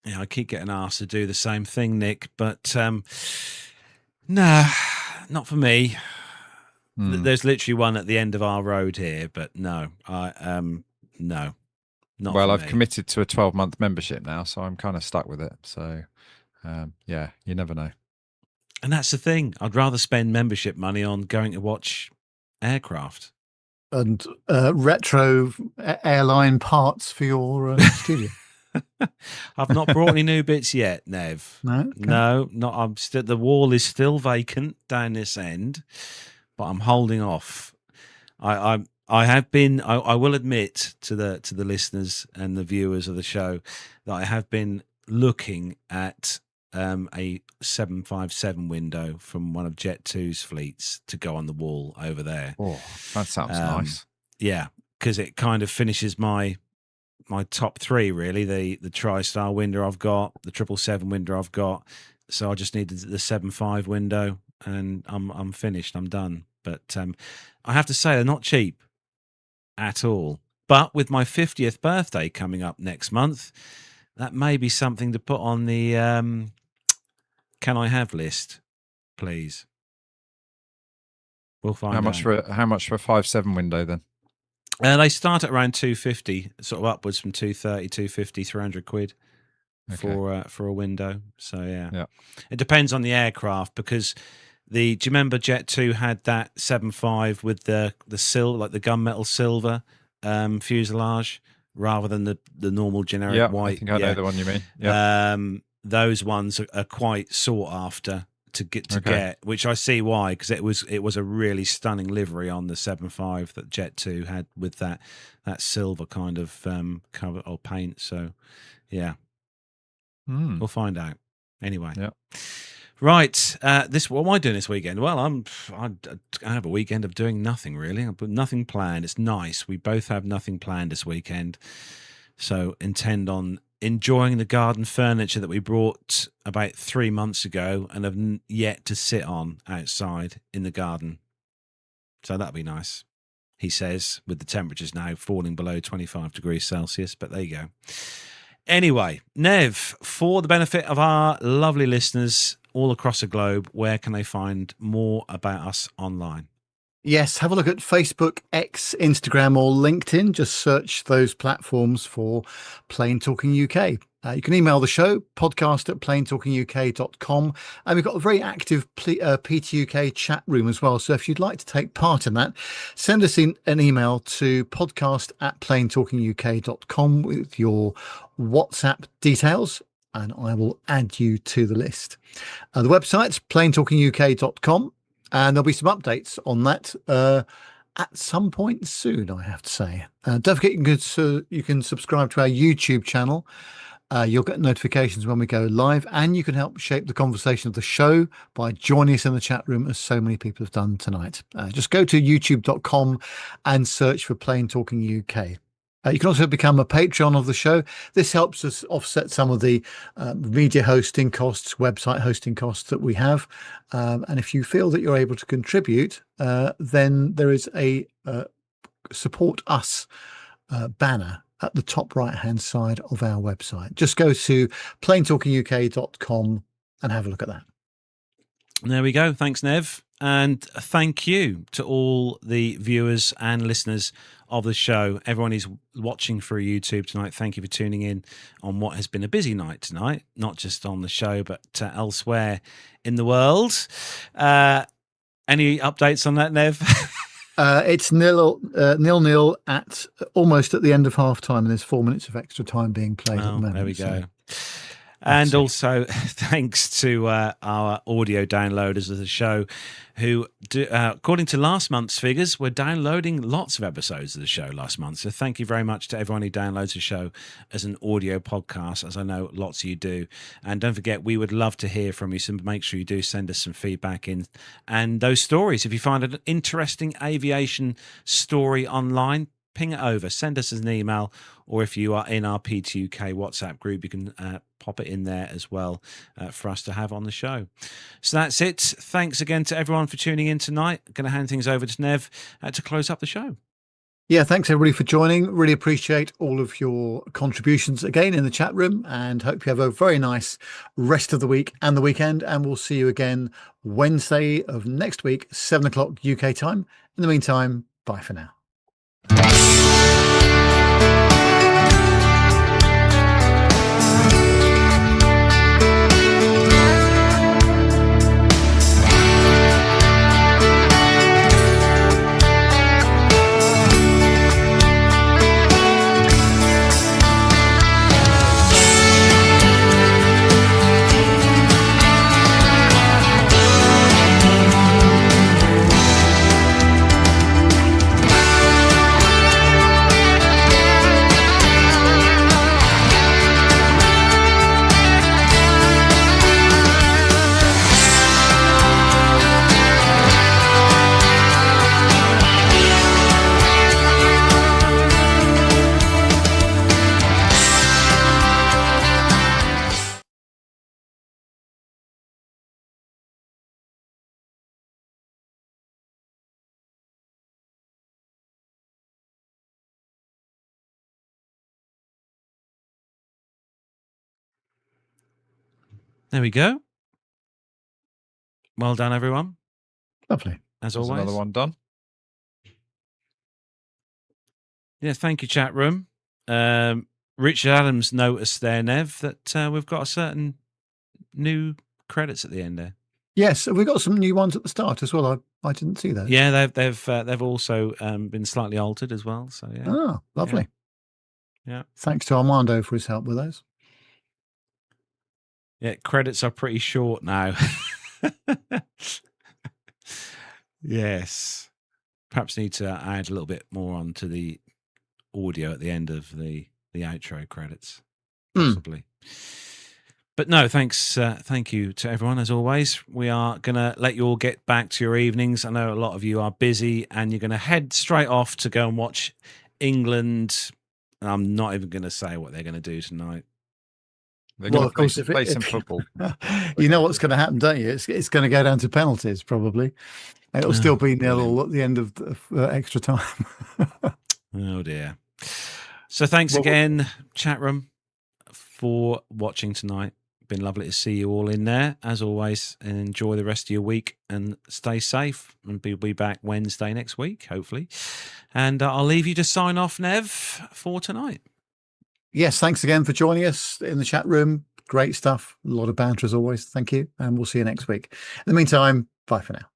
Yeah, I keep getting asked to do the same thing, Nick, but no, not for me. There's literally one at the end of our road here, but no, no, not. Well, for I've me. committed to a 12-month membership now, so I'm kind of stuck with it. So, yeah, you never know. And that's the thing. I'd rather spend membership money on going to watch aircraft and retro airline parts for your studio. I've not brought any new bits yet, Nev. No, okay. No, not. I'm still. The wall is still vacant down this end, but I'm holding off. I have been. I will admit to the listeners and the viewers of the show that I have been looking at a 757 window from one of Jet 2's fleets to go on the wall over there. Oh, that sounds nice. Yeah, because it kind of finishes my top three, really. The TriStar window I've got, the 777 window I've got. So I just needed the 75 window, and I'm finished. I'm done. But I have to say they're not cheap at all. But with my 50th birthday coming up next month, that may be something to put on the can I have list, please. We'll find out. How much for a 5.7 window then? They start at around 250, sort of upwards from 230, 250, 300 quid for a window. So yeah, it depends on the aircraft, because do you remember Jet 2 had that 7.5 with the silver, like the gunmetal silver fuselage, rather than the normal generic white? I think I know the one you mean. Yeah. Those ones are quite sought after to get, which I see why, because it was a really stunning livery on the 7.5 that Jet 2 had with that silver kind of cover or paint. So yeah, we'll find out. Anyway. Yeah. Right. What am I doing this weekend? Well, I have a weekend of doing nothing really. I've got nothing planned. It's nice. We both have nothing planned this weekend, so intend on enjoying the garden furniture that we brought about 3 months ago and have yet to sit on outside in the garden. So that'll be nice. He says, with the temperatures now falling below 25 degrees Celsius. But there you go. Anyway, Nev, for the benefit of our lovely listeners all across the globe, where can they find more about us online? Yes, have a look at Facebook, X, Instagram, or LinkedIn. Just search those platforms for Plain Talking UK. You can email the show, podcast@plaintalkinguk.com. And we've got a very active PTUK chat room as well. So if you'd like to take part in that, send us an email to podcast@plaintalkinguk.com with your WhatsApp details, and I will add you to the list. The website's plaintalkinguk.com. And there'll be some updates on that at some point soon, I have to say. Don't forget, you can subscribe to our YouTube channel. You'll get notifications when we go live, and you can help shape the conversation of the show by joining us in the chat room, as so many people have done tonight. Just go to youtube.com and search for Plain Talking UK. You can also become a Patreon of the show. This helps us offset some of the media hosting costs, website hosting costs that we have. And if you feel that you're able to contribute, then there is a support us banner at the top right-hand side of our website. Just go to plaintalkinguk.com and have a look at that. There we go. Thanks, Nev. And thank you to all the viewers and listeners of the show. Everyone who's watching through YouTube tonight, thank you for tuning in on what has been a busy night tonight, not just on the show, but elsewhere in the world. Any updates on that, Nev? It's 0-0 at almost at the end of half time, and there's 4 minutes of extra time being played at the moment. There we go. And also, thanks to our audio downloaders of the show who, according to last month's figures, were downloading lots of episodes of the show last month. So thank you very much to everyone who downloads the show as an audio podcast, as I know lots of you do. And don't forget, we would love to hear from you, so make sure you do send us some feedback in. And those stories, if you find an interesting aviation story online, ping it over, send us an email, or if you are in our P2UK WhatsApp group, you can pop it in there as well for us to have on the show. So that's it. Thanks again to everyone for tuning in tonight. Going to hand things over to Nev to close up the show. Yeah, thanks everybody for joining. Really appreciate all of your contributions again in the chat room, and hope you have a very nice rest of the week and the weekend. And we'll see you again Wednesday of next week, 7 o'clock UK time. In the meantime, bye for now. There we go. Well done, everyone. Lovely. As There's always. another one done. Yeah, thank you, chat room. Richard Adams noticed there, Nev, that we've got a certain new credits at the end there. Yes, we got some new ones at the start as well. I didn't see those. Yeah, they've also been slightly altered as well. So yeah. Oh, lovely. Yeah. Thanks to Armando for his help with those. Yeah, credits are pretty short now. Yes. Perhaps need to add a little bit more onto the audio at the end of the outro credits. Possibly. But no, thanks. Thank you to everyone as always. We are going to let you all get back to your evenings. I know a lot of you are busy and you're going to head straight off to go and watch England. I'm not even going to say what they're going to do tonight. They're Well, going of to play, course, play some football. You know what's going to happen, don't you? It's going to go down to penalties probably. It'll still be 0 at the end of the extra time. Oh dear. So thanks again, chat room, for watching tonight. Been lovely to see you all in there as always. And enjoy the rest of your week and stay safe. And we'll be back Wednesday next week, hopefully. And I'll leave you to sign off, Nev, for tonight. Yes, thanks again for joining us in the chat room. Great stuff. A lot of banter as always. Thank you. And we'll see you next week. In the meantime, bye for now.